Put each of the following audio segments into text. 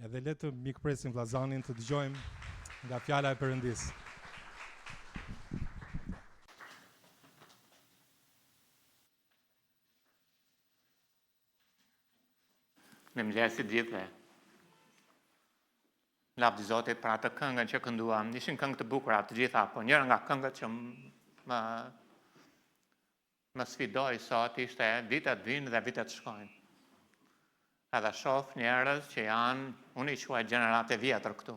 Edhe le të mikpresim vllazanin të dëgjojmë nga fjala e Perëndis. Në mëngjesit gjithëve. Lavdi Zotit për atë këngën që kënduam. Ishin këngë të bukura të gjitha, po njëra nga këngët që më sfidoi sot ishte vitet vinë dhe vitet shkojnë. Edhe shoh njerëz që janë, unë i quaj gjenerat e vjetër këtu.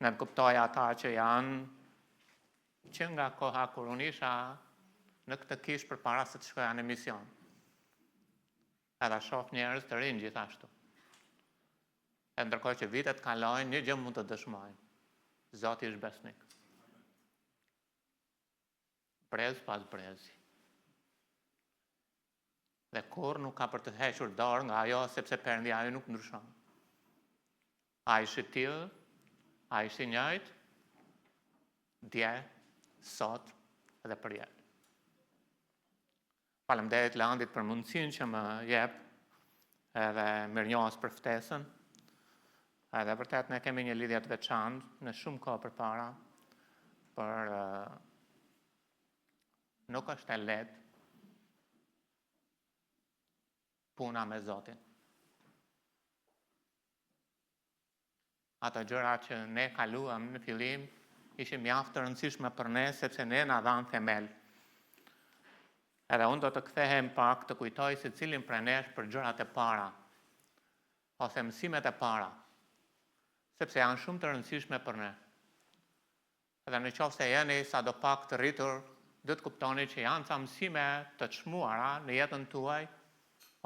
Në kuptoj ata që janë që nga koha kur unë isha në këtë kishë përpara se të shkoja në mision. Edhe shoh njerëz të rinë gjithashtu. E ndërkohë që vitet kalojnë, një gjë mund të dëshmojnë. Zoti është besnik. Brez pas brezi. Dhe kur nuk ka për të hequr dorë nga ajo, sepse Perëndia ai nuk ndryshon. Ai është i tillë, ai është i njëjtë, dje, sot dhe përjetë. Faleminderit Landit për mundësinë që më jep edhe mirënjohës për ftesën. Edhe vërtet ne kemi një lidhje të veçantë në shumë kohë përpara, por nuk është e lehtë puna me Zotin. Ato gjëra që ne kaluam në fillim ishin mjaft të rëndësishme për ne sepse ne na dhanë themel. Edhe unë do të kthehem pak të kujtoj se cilin prej nesh për gjërat e para, ose mësimet e para, sepse janë shumë të rëndësishme për ne. Edhe në qoftë se jeni sa do pak të rritur, do të kuptoni që janë ca mësime të çmuara në jetën tuaj,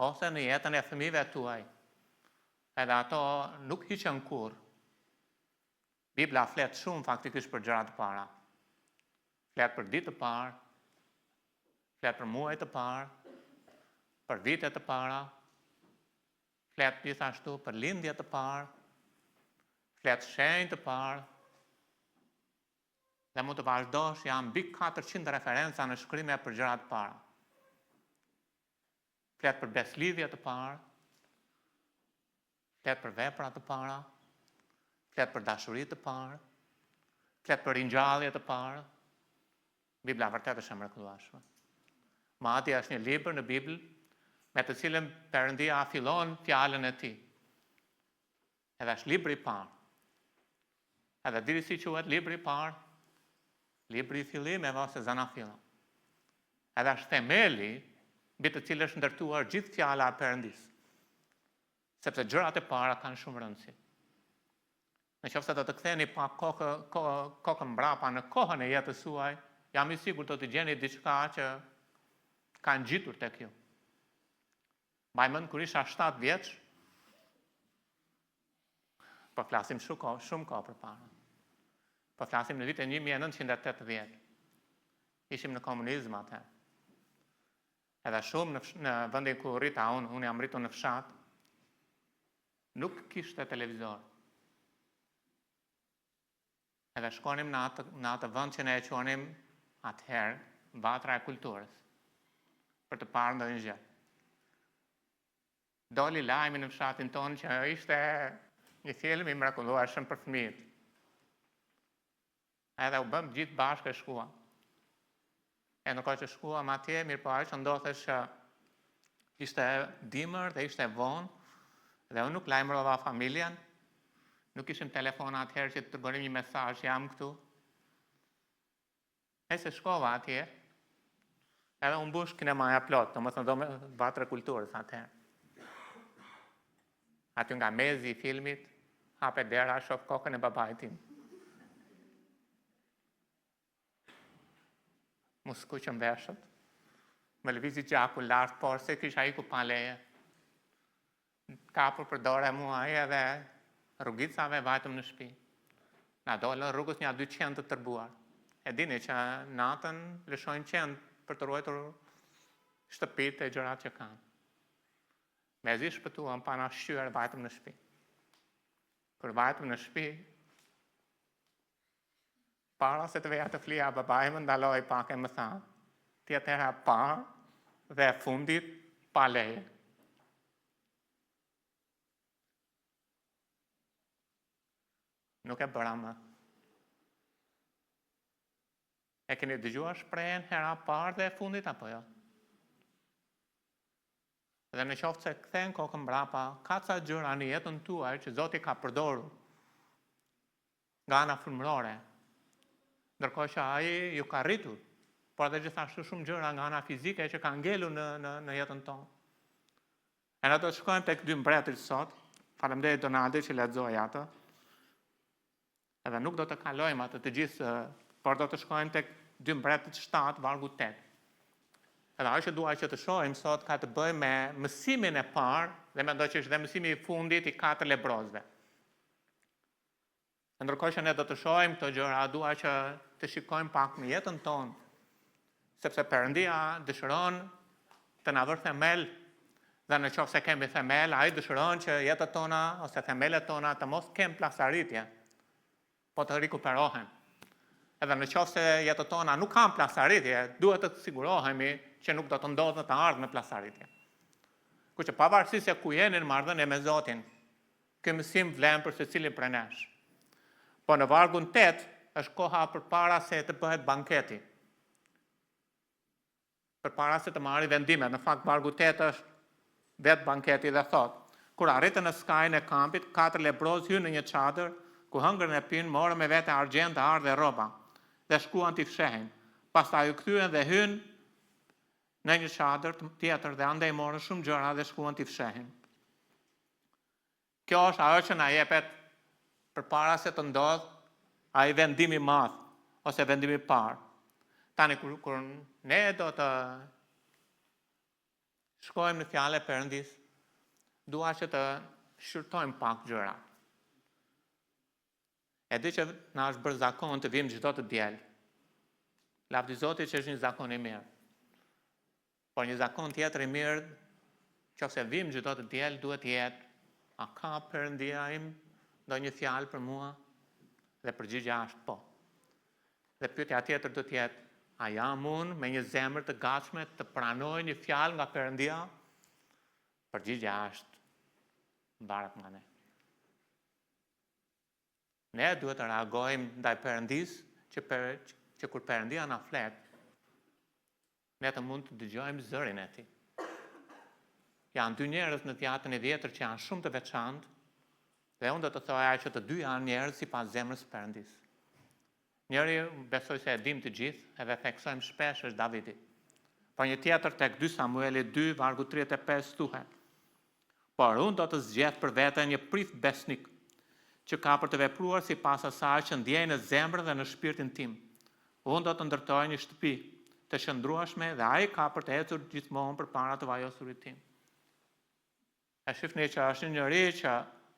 ose në jetën e fëmijëve tuaj. Edhe ato nuk hiqen kurrë. Bibla flet shumë faktikisht për gjërat e para. Flet për ditë të parë, flet për muaj të parë, për vite të para, flet gjithashtu për lindje të parë, flet shenjë të parë, dhe mund të vazhdosh, janë mbi 400 referenca në shkrime për gjërat të para. Flet për beslidhje të parë, flet për vepra të para, flet për dashuri të parë, flet për ringjallje të parë. Bibla vërtet është e mrekullueshme. Madje është një libër në Bibël me të cilën Perëndia fillon fjalën e tij. Edhe është libri i parë. Edhe diri si quhet libri i parë? Libri i fillimeve ose zanafilla. Edhe është themeli mbi të cilën është ndërtuar gjithë fjala e Perëndisë. Sepse gjërat e para kanë shumë rëndësi. Nëse do të ktheheni pa kokën mbrapa në kohën e jetës suaj, jam i sigurt do të gjeni diçka që ka ngjitur tek ju. Mbaj mend kur isha 7 vjeç, po flasim shumë kohë përpara. Po flasim në vitin 1980. Ishim në komunizëm atëherë. Edhe shumë në vendin ku rrita unë jam rritur në fshat, nuk kishte televizor. Edhe shkonim në atë vend që ne e quanim atëherë Vatra e Kulturës, për të parë ndonjë gjë. Doli lajmi në fshatin tonë që ishte një film i mrekullueshëm për fëmijët. Edhe u bëm gjithë bashkë e shkuam. E në kohë që shkuam atje, mirë po që ndodhesh që ishte dimër dhe ishte vonë, dhe unë nuk lajmërova familjen, nuk ishim telefona atëherë që të dërgonim një mesazh jam këtu. E se shkova atje, edhe unë mbush kinemaja plot, domethënë Vatra e Kulturës atëherë. Aty nga mezi i filmit, hape dera, shoh kokën e babait tim. Mu skuqëm veshët, më lëvizi gjaku lart, por se kisha iku pa leje. Kapur për dorë muaj edhe rrugicave vajtëm në shtëpi. Na dolën rrugës një 200 të tërbuar. E dini që natën lëshojnë qenë për të ruajtur shtëpitë e gjërat që kanë. Mezi shpëtuam pa na shqyer vajtëm në shtëpi. Kur vajtëm në shtëpi, para se të veja të flija, babai më ndaloi pak e më tha, ti atëherë parë dhe fundit pa leje. nuk e bëra më. E keni dëgjuar shprehen hera parë dhe e fundit apo jo? Dhe në qoftë se kthen kokën mbrapa, ka ca gjëra në jetën tuaj që Zoti ka përdorur nga ana frymërore, ndërkohë që ai ju ka rritur, por edhe gjithashtu shumë gjëra nga ana fizike që ka ngelur në jetën tonë. E ne do të shkojmë tek dy mbretërit sot. Faleminderit Donaldi që lexoi atë. Edhe nuk do të kalojmë atë të gjithë, por do të shkojmë tek dy mbretërit 7, vargu 8. Edhe ajo që dua që të shohim sot ka të bëjë me mësimin e parë, dhe mendoj që është dhe mësimi i fundit i 4 lebrozëve. Ndërkohë që ne do të shohim këto gjëra, dua që të shikojmë pak në jetën tonë, sepse Perëndia dëshiron të na vërë themel, dhe në qoftë se kemi themel, ai dëshiron që jetët tona ose themelet tona të mos kenë plasarritje, po të rikuperohen. Edhe në qoftë se jetët tona nuk kanë plasarritje, duhet të sigurohemi që nuk do të ndodhë të ardhë në plasarritje. Ku që pavarësisht se ku jeni në marrëdhënie me Zotin, ky mësim vlen për secilin prej nesh. Po në vargun 8 është koha përpara se të bëhet banketi. Përpara se të marrë vendime, në fakt vargu 8 është vetë banketi dhe thot: kur arritën në skajin e kampit, 4 lebrozë hyrën në një çadër, ku hëngrën e pinë, morën me vete argjend, arë dhe rroba, dhe shkuan t'i fshehin. Pastaj u kthyen dhe hyn në një çadër tjetër dhe andej morën shumë gjëra dhe shkuan t'i fshehin. Kjo është ajo që na jepet përpara se të ndodh ai vendimi i madh ose vendimi i parë. Tani kur ne do të shkojmë në fjalën e Perëndis, dua që të shqyrtojmë pak gjëra. E di që na është bërë zakon të vim çdo të diel. Lavdi Zotit që është një zakon i mirë. Por një zakon tjetër i mirë, nëse vim çdo të diel, duhet të jetë: a ka Perëndia im ndonjë fjalë për mua? Dhe përgjigjja është po. Dhe pyetja tjetër do të jetë: a jam unë me një zemër të gatshme të pranoj një fjalë nga Perëndia? Përgjigjja është varet nga ne. Ne duhet të reagojmë ndaj Perëndis që kur Perëndia na flet, ne të mund të dëgjojmë zërin e tij. Janë dy njerëz në teatrin e vjetër që janë shumë të veçantë, dhe unë do të thoja që të dy janë njerëz sipas zemrës së Perëndis. Njëri besoj se e dim të gjithë, edhe theksojmë shpesh, është Davidi. Po një tjetër tek 2 Samueli 2, vargu 35 thuhet: por unë do të zgjedh për vete një prith besnik, që ka për të vepruar sipas asaj që ndjej në zemrën dhe në shpirtin tim. Unë do të ndërtoj një shtëpi të shndrueshme dhe ai ka për të ecur gjithmonë përpara të vajosurit tim. E shihni që është një njeri që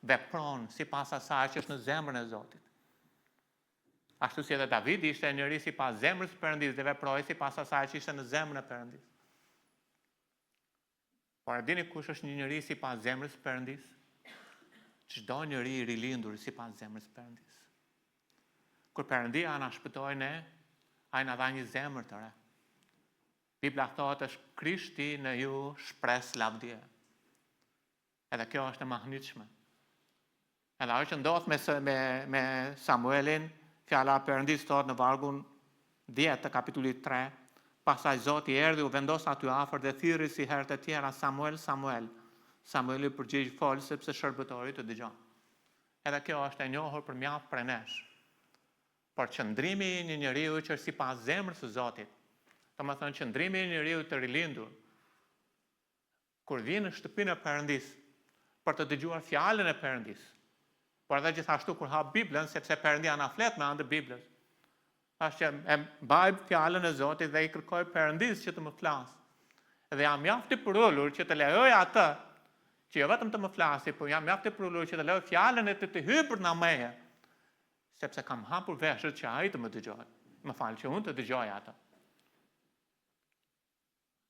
vepron sipas asaj që është në zemrën e Zotit. Ashtu si edhe Davidi ishte njëri sipas zemrës së Perëndis dhe veproi sipas asaj që ishte në zemrën e Perëndis. Por e dini kush është një njeri sipas zemrës së Perëndis? Çdo njeri i rilindur sipas zemrës së Perëndis. Kur Perëndia na shpëtoi ne, ai na dha një zemër të re. Bibla thotë është Krishti në ju shpres lavdie. Edhe kjo është e mahnitshme. Edhe ajo që ndodh me Samuelin, fjala e Perëndis thotë në vargun 10 të kapitullit 3, pastaj Zoti erdhi u vendos aty afër dhe thirrri si herët e tjera: Samuel, Samuel. Samueli përgjigj: fol, sepse shërbëtori të dëgjon. Edhe kjo është e njohur për mjaft prej nesh. Por qëndrimi i një njeriu që është sipas zemrës së Zotit, domethënë qëndrimi i një njeriu të rilindur, kur vjen në shtëpinë e Perëndis për të dëgjuar fjalën e Perëndis, por edhe gjithashtu kur hap Biblën, sepse Perëndia na flet me anë të Biblës, është që e mbaj fjalën e Zotit dhe i kërkoj Perëndis që të më flasë. Dhe jam mjaft i përullur që të lejoj atë, që jo vetëm të më flasi, por jam mjaft i përullur që të lejoj fjalën e të hyrë në meje, sepse kam hapur veshët që ai të më dëgjojë. Më falë, që unë të dëgjoj atë.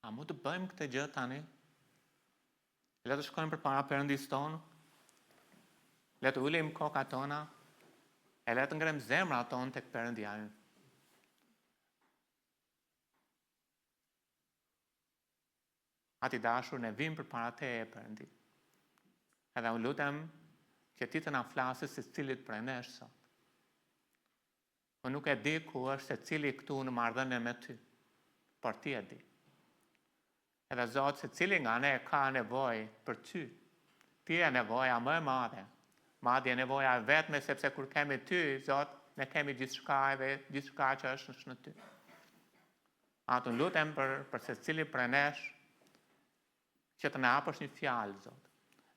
A mu të bëjmë këtë gjë tani? Le të shkojmë përpara Perëndis tonë, le të ulim kokat tona, e le të ngrem zemra tonë tek Perëndia ynë. Ati dashur, ne vim përpara teje, Perëndi. Edhe unë lutem që ti të na flasësh se cilit prej nesh sot. Unë nuk e di ku është se cili këtu në marrëdhënie me ty, por ti e di. Edhe Zot, se cili nga ne ka nevojë për ty. Ti e nevoja më e madhe. Madje nevoja vetme sepse kur kemi ty, Zot, ne kemi gjithçka edhe gjithçka që është në ty. Atë lutem për secili prej nesh që të na hapësh një fjalë, Zot.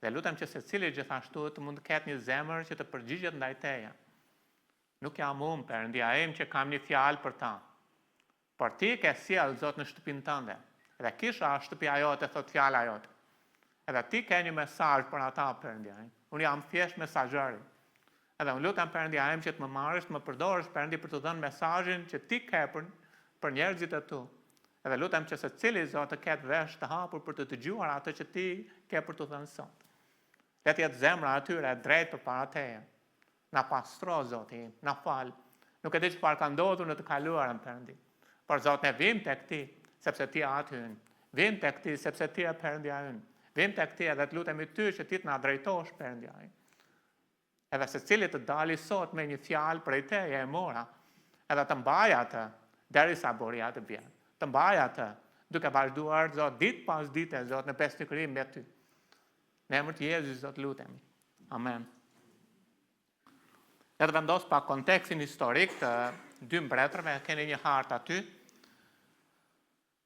Dhe lutem që secili gjithashtu të mund të ketë një zemër që të përgjigjet ndaj teje. Nuk jam unë, Perëndia im, që kam një fjalë për ta. Por ti ke sjell, Zot, në shtëpinë tënde. Edhe kisha shtëpia jote, thot fjala jote. Edhe ti ke një mesazh për ata, Perëndia im. Unë jam thjesht mesazheri. Edhe unë lutem, Perëndia im, që të më marrësh, të më përdorësh, Perëndi, për të dhënë mesazhin që ti ke për njerëzit e tu. Edhe lutem që secili, Zot, të ketë vesh të hapur për të dëgjuar atë që ti ke për të thënë sot. Le të jetë zemra atyre drejt përpara teje. Na pastro, Zoti, na fal. Nuk e di çfarë ka ndodhur në të kaluarën, Perëndi. Por Zot, ne vim tek ti, sepse ti je aty ynë. Vim tek ti sepse ti je Perëndia ynë. Vim tek ti edhe të lutemi ty që ti të na drejtosh, Perëndia ynë. Edhe secili të dali sot me një fjalë prej teje e mora, edhe të mbaj atë derisa buria të vjen. Të mbaj atë, duke vazhduar, Zot, ditë pas dite, Zot, në besnikëri me ty. Në emër të Jezusit, Zot, lutemi. Amen. Edhe vendos pa kontekstin historik të dy mbretërve, keni një hartë aty.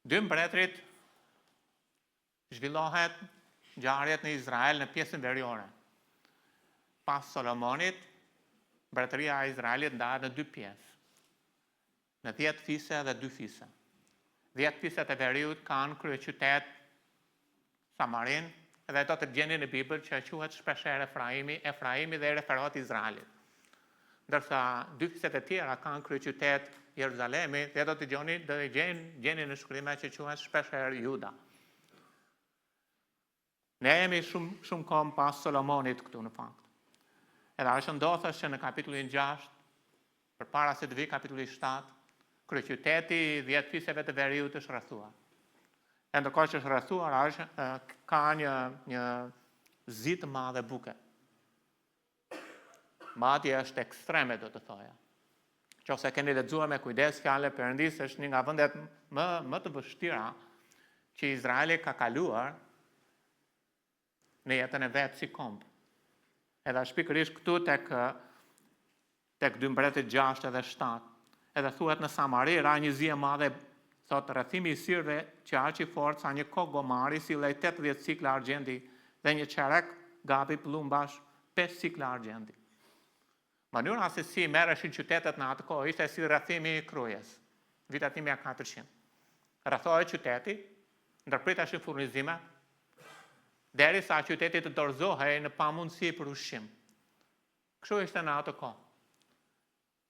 Dy mbretërit zhvillohet ngjarjet në Izrael në pjesën veriore. Pas Solomonit, mbretëria e Izraelit ndahet në dy pjesë. Në 10 fise dhe 2 fise. 10 fiset e veriut kanë kryeqytet Samarin, edhe do të gjeni në Bibël që quhet shpeshherë Efraimi dhe referohet Izraelit. Ndërsa 2 fiset e tjera kanë kryeqytet Jeruzalemi, dhe do të gjeni në shkrime që quhet shpeshherë Juda. Ne jemi shumë kohë pas Solomonit këtu në fakt. Edhe është ndodhur që në kapitullin 6, përpara se të vi kapitulli 7, kryeqyteti 10 fiseve të veriut është rrethuar. E ndërkohë që është rrethuar, ka një zi të madhe buke. Madje është ekstreme, do të thoja. Nëse keni lexuar me kujdes fjalën e Perëndisë, është një nga vendet më të vështira që Izraeli ka kaluar në jetën e vet si komb. Edhe shpikërisht këtu tek 2 mbretët 6 edhe 7. Edhe thuhet në Samari ra një zi e madhe, thot rrethimi i sirve që aq i fortë sa një kokë gomari, sillej 80 cikla argjendi dhe një çerek gapi plumbash 5 cikla argjendi. Mënyra se si merreshin qytetet në atë kohë ishte si rrethimi i Krujes, vitet 1400. Rrethohej qyteti, ndërpriteshin furnizimet, derisa qyteti të dorëzohej në pamundësi për ushqim. Kështu ishte në atë kohë.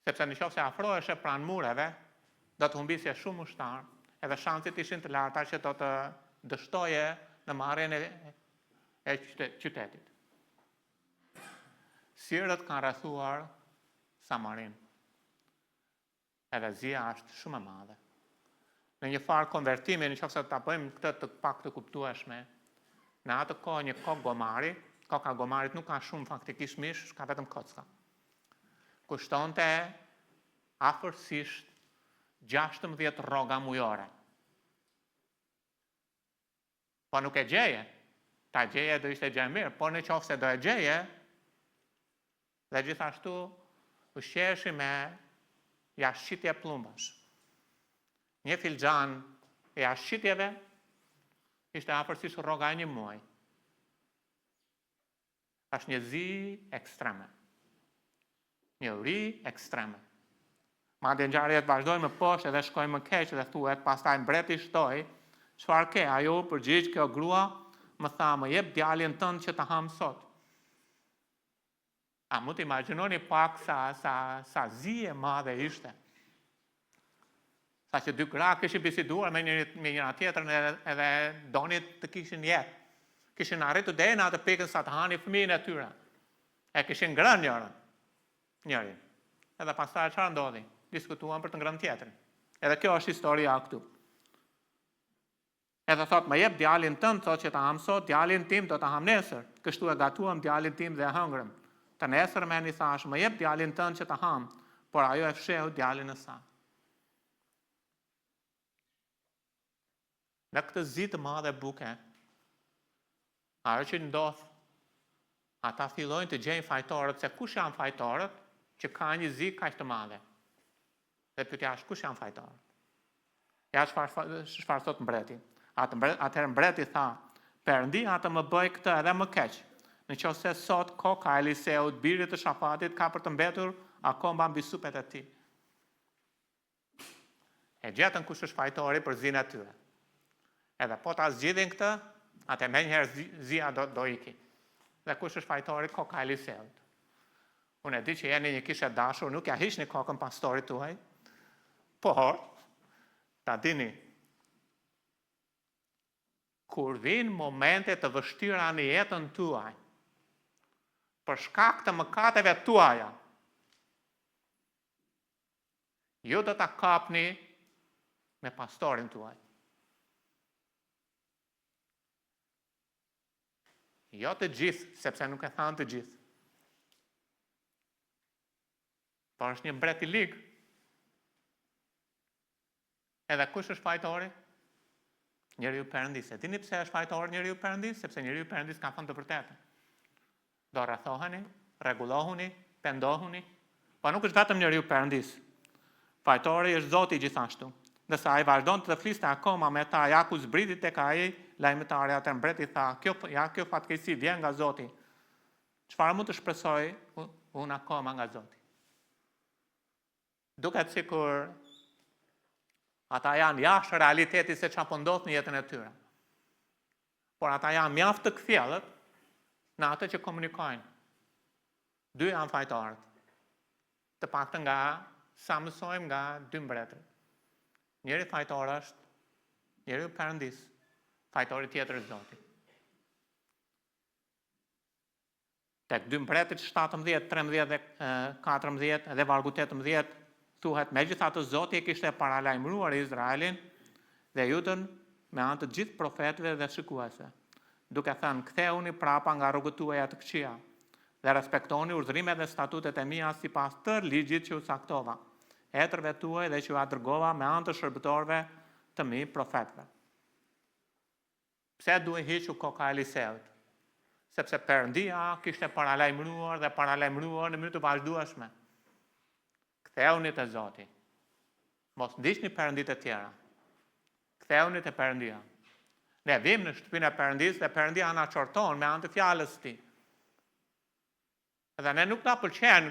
Sepse nëse afroheshe pranë mureve, do të humbisje shumë ushtar, edhe shanset ishin të larta që do të dështoje në marrjen e qytetit. Sirët kanë rrethuar Samarin. Edhe zia është shumë e madhe. Në një farë konvertimi, nëse ta bëjmë këtë të pak të kuptueshme, në atë kohë një kokë gomari, koka gomarit nuk ka shumë faktikisht mish, ka vetëm kocka. Kushtonte afërsisht 16 rroga mujore. Po nuk e gjeje. Ta gjeje do ishte gjë e mirë, por nëse do e gjeje, dhe gjithashtu ushqeheshi me jashqitje plumbash. Një filxhan e jashqitjeve ishte afërsisht rroga e një muaji. Është një zi ekstreme. Një uri ekstreme. Madje ngjarjet vazhdojnë më poshtë edhe shkojnë më keq dhe thuhet, pastaj mbreti shtoi, çfarë ke? Ajo përgjigj, kjo grua më tha, më jep djalin tënd që ta ham sot. A mund të imagjinoni pak sa zi e madhe ishte. Sa që 2 gra kishin biseduar me njëra tjetrën edhe donin të kishin jetë. Kishin arritur deri në atë pikën sa të hanin fëmijën e tyre. E kishin ngrënë njërin. Edhe pastaj çfarë ndodhi? Diskutuan për të ngrënë tjetrin. Edhe kjo është historia këtu. Edhe thot, më jep djalin tënd, thot që ta ham sot, djalin tim do ta ham nesër. Kështu e gatuam djalin tim dhe e hëngrëm. Të nesërmen i thash, më jep djalin tënd që ta ham, por ajo e fsheu djalin e saj. Në këtë zi të madhe buke, ajo që ndodh, ata fillojnë të gjejnë fajtorët, se kush janë fajtorët që ka një zi kaq të madhe. Dhe pyetja është kush janë fajtorët? Ja çfarë thot mbreti. Atëherë mbreti tha, Perëndia të më bëj këtë edhe më keq. Nëse sot koka e Eliseut, birit të Shafatit, ka për të mbetur akoma mbi supet e tij. E gjetën kush është fajtori për zinë e tyre. Edhe po ta zgjidhin këtë, atë menjëherë zia do iki. Dhe kush është fajtori? Koka e Eliseut. Unë e di që jeni një kishë dashur, nuk ja hiqni kokën pastorit tuaj, por ta dini, kur vinë momente të vështira në jetën tuaj, për shkak të mëkateve tuaja, ju do ta kapni me pastorin tuaj. Jo të gjithë, sepse nuk e thanë të gjithë. Por është një mbret i ligë. Edhe kush është fajtori? Njeriu Perëndis. E dini pse është fajtori njeriu Perëndis? Sepse njeriu Perëndis ka thënë të vërtetën. Do rrethoheni, rregullohuni, pendohuni, po nuk është vetëm njeriu Perëndis. Fajtori është Zoti gjithashtu. Ndërsa ai vazhdon të fliste akoma me ta, ja ku zbriti tek ai lajmëtari, atë mbreti tha, kjo fatkeqësi vjen nga Zoti. Çfarë mund të shpresoj unë akoma nga Zoti? Duket sikur ata janë jashtë realitetit se çfarë po ndodh në jetën e tyre. Por ata janë mjaft të kthjellët në atë që komunikojnë. Dy janë fajtorët. Të paktën nga sa mësojmë nga dy mbretët. Njëri fajtor është njeriu Perëndis, fajtori tjetër është Zoti. Tek dy mbretët 17, 13 dhe 14 dhe vargu 18 thuhet, megjithatë Zoti e kishte paralajmëruar Izraelin dhe Judën me anë të gjithë profetëve dhe shikuesve, duke thënë, ktheuni prapa nga rrugët tuaja të këqija dhe respektoni urdhrimet dhe statutet e mia sipas tër ligjit që u saktova, etërve tuaj dhe që u dërgova me anë të shërbëtorëve të mi profetëve. Pse duhet hiqur koka e Eliseut? Sepse Perëndia kishte paralajmëruar dhe paralajmëruar në mënyrë të vazhdueshme. Ktheuni te Zoti. Mos ndiqni perënditë e tjera. Ktheuni te Perëndia. Ne vim në shtëpinë e Perëndisë dhe Perëndia na çorton me anë të fjalës së tij. Dhe ne nuk na pëlqen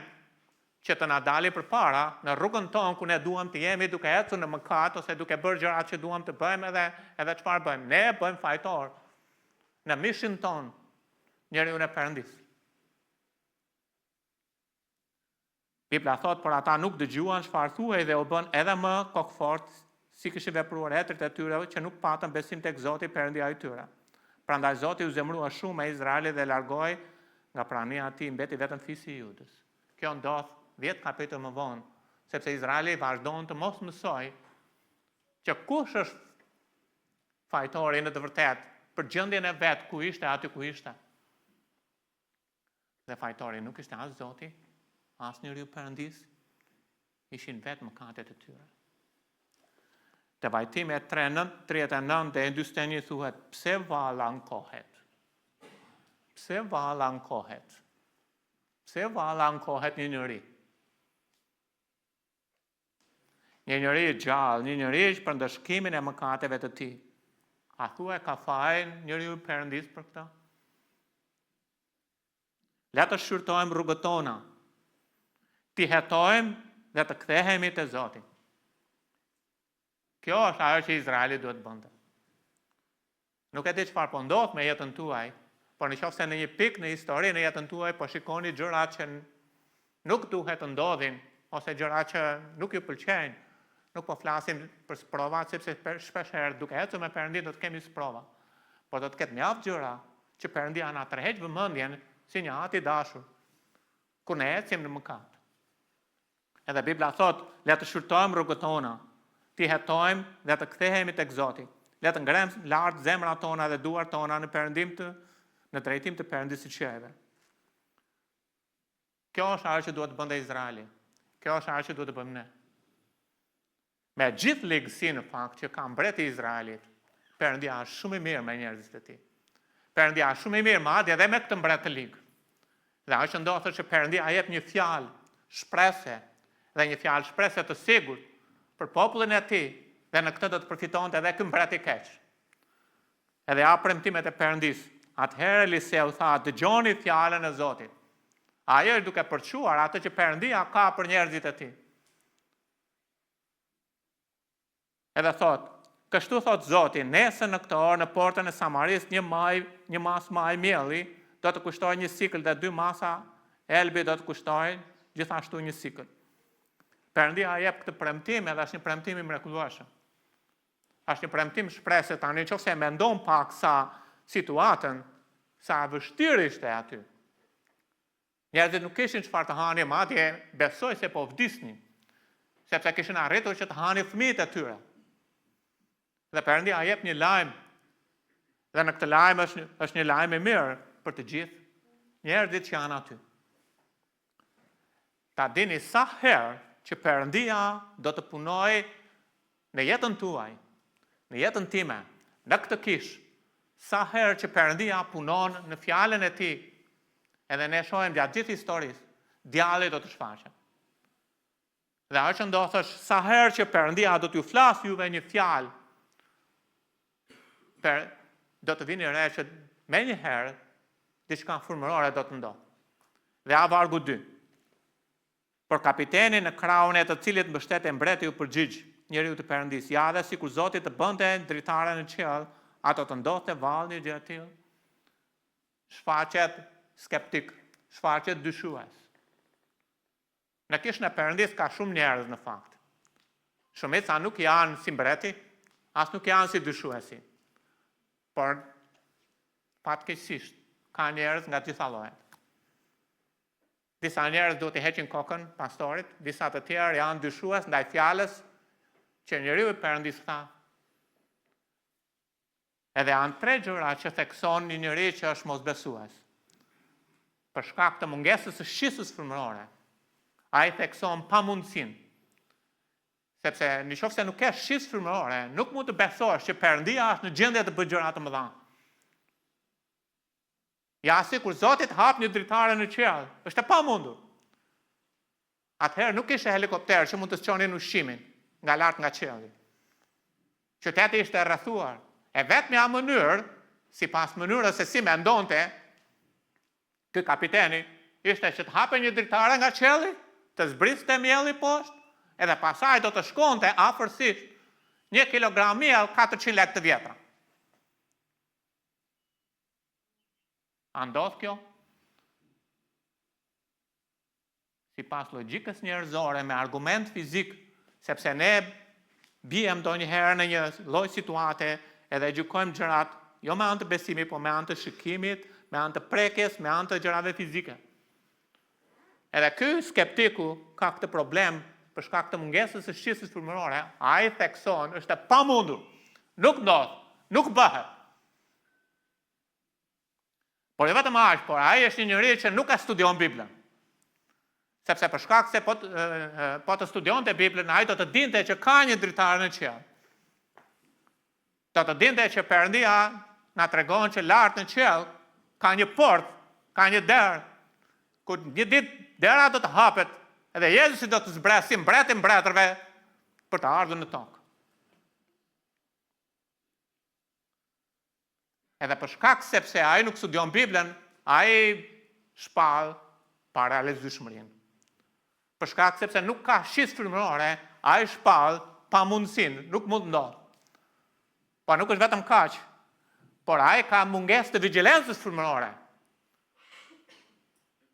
që të na dali përpara në rrugën tonë ku ne duam të jemi duke ecur në mëkat ose duke bërë gjërat që duam të bëjmë edhe çfarë bëjmë. Ne bëjmë fajtor në mishin tonë, njeriu e Perëndisë. Bibla thot, por ata nuk dëgjuan çfarë thuhej dhe u bën edhe më kokfort, si kishin vepruar etrit e tyre që nuk patën besim tek Zoti Perëndia i tyre. Prandaj Zoti u zemrua shumë me Izraelin dhe largoi nga prania e tij, mbeti vetëm fisi i Judës. Kjo ndodh 10 kapitull më vonë, sepse Izraeli vazhdon të mos mësoj që kush është fajtori në të vërtetë për gjendjen e vet ku ishte aty ku ishte. Dhe fajtori nuk ishte as Zoti, as njeriu Perëndis, ishin vetë mëkatet e tyre. Te Vajtimi 39 dhe 41 thuhet, pse vallankohet? Pse vallankohet? Pse vallankohet një njeri? Një njeri i gjallë, një njeri që për ndëshkimin e mëkateve të tij. A thua ka fajin njeriu Perëndis për këtë? Le të shqyrtojmë rrugët tona, t'i hetojmë dhe të kthehemi te Zoti. Kjo është ajo që Izraeli duhet bënte. Nuk e di çfarë po ndodh me jetën tuaj, por nëse në një pikë në histori në jetën tuaj po shikoni gjëra që nuk duhet të ndodhin ose gjëra që nuk ju pëlqejnë, nuk po flasim për sprova, sepse shpesh herë duke ecur me Perëndin do të kemi sprova. Por do të ketë mjaft gjëra që Perëndia na tërheq vëmendjen si një at i dashur kur ne ecim në mëkat. Edhe Bibla thot, le të shqyrtojmë rrugët tona, t'i hetojmë dhe të kthehemi tek Zoti. Le të ngrem lart zemrat tona dhe duart tona në drejtim të Perëndisë së qiejve. Kjo është ajo që duhet të bënte Izraeli. Kjo është ajo që duhet të bëjmë ne. Me gjithë ligësi në fakt që ka mbreti i Izraelit, Perëndia është shumë i mirë me njerëzit e tij. Perëndia është shumë i mirë madje edhe me këtë mbret të ligë. Dhe ajo që ndodh është që Perëndia jep një fjalë shprese dhe një fjalë shprese të sigurt për popullin e tij, dhe në këtë do të përfitonte edhe ky mbret i keq. Edhe ja premtimet e Perëndisë. Atëherë Eliseu tha, dëgjoni fjalën e Zotit. Ajo është duke përçuar atë që Perëndia ka për njerëzit e tij. Edhe thot, kështu thot Zoti, nesër në këtë orë në portën e Samaris një mas maj mielli do të kushtoj 1 sikël dhe 2 masa elbi do të kushtojnë gjithashtu 1 sikël. Perëndia jep këtë premtim edhe është një premtim i mrekullueshëm. Është një premtim shpresë tani nëse e mendon pak sa situatën, sa vështirë ishte aty. Njerëzit nuk kishin çfarë të hanin, madje besoj se po vdisnin, sepse kishin arritur që të hanin fëmijët e tyre. Dhe Perëndia jep një lajm, dhe në këtë lajm është një lajm i mirë për të gjithë njerëzit që janë aty. Ta dini sa herë që Perëndia do të punojë në jetën tuaj, në jetën time, në këtë kish, sa herë që Perëndia punon në fjalën e tij, edhe ne shohim gjatë gjithë historisë, djalli do të shfaqet. Dhe ajo që ndodh është sa herë që Perëndia do t'ju flasë juve një fjalë, do të vini re që me një herë diçka frymërore do të ndodhë. Dhe vargu 2. Por kapiteni në krahun e të cilit mbështete mbreti u përgjigj njeriu të Perëndisë, ja dhe sikur Zoti të bënte dritare në qiell, ato të ndodhte vallë një gjë e tillë. Shfaqet skeptik, shfaqet dyshues. Në kishën e Perëndisë ka shumë njerëz në fakt. Shumica nuk janë si mbreti, as nuk janë si dyshuesi. Por fatkeqësisht ka njerëz nga gjitha llojet. Disa njerëz duhet të heqin kokën pastorit, disa të tjerë janë dyshues ndaj fjalës që njeriu i Perëndisë tha. Edhe janë 3 gjëra që thekson një njeri që është mosbesues. Për shkak të mungesës së shqisës frymërore, ai thekson pamundsinë. Sepse nëse nuk ke shqisë frymërore, nuk mund të besosh që Perëndia është në gjendje të bëjë gjëra të mëdha. Ja sikur Zoti të hap një dritare në qiell, është e pamundur. Atëherë nuk ishte helikopter që mund të çonin ushqimin nga lart nga qielli. Qyteti ishte rrethuar. E vetmja mënyrë, sipas mënyrës se si mendonte ky kapiteni, ishte që të hapë një dritare nga qielli, të zbriste mielli poshtë, edhe pasaj do të shkonte afërsisht 1 kilogram miell 400 lekë të vjetra. A ndodh kjo? Sipas logjikës njerëzore me argument fizik, sepse ne bijem ndonjëherë në një lloj situate edhe gjykojmë gjërat jo me anë të besimit, po me anë të shikimit, me anë të prekjes, me anë të gjërave fizike. Edhe ky skeptiku ka këtë problem për shkak të mungesës së shqisës frymërore, ai thekson është e pamundur. Nuk ndodh, nuk bëhet. Por jo vetëm aq, por ai është një njeri që nuk e studion Biblën. Sepse për shkak se po të studionte Biblën, ai do të dinte që ka një dritare në qiell. Do të dinte që Perëndia na tregon që lart në qiell ka një portë, ka një derë, ku një ditë dera do të hapet, edhe Jezusi do të zbresë si mbreti mbretërve për të ardhur në tokë. Edhe për shkak sepse ai nuk studion Biblën, ai shpall pa realizueshmërinë. Për shkak sepse nuk ka shqisë frymërore, ai shpall pa mundësinë, nuk mund ndodh. Po nuk është vetëm kaq, por ai ka mungesë të vigjilencës frymërore.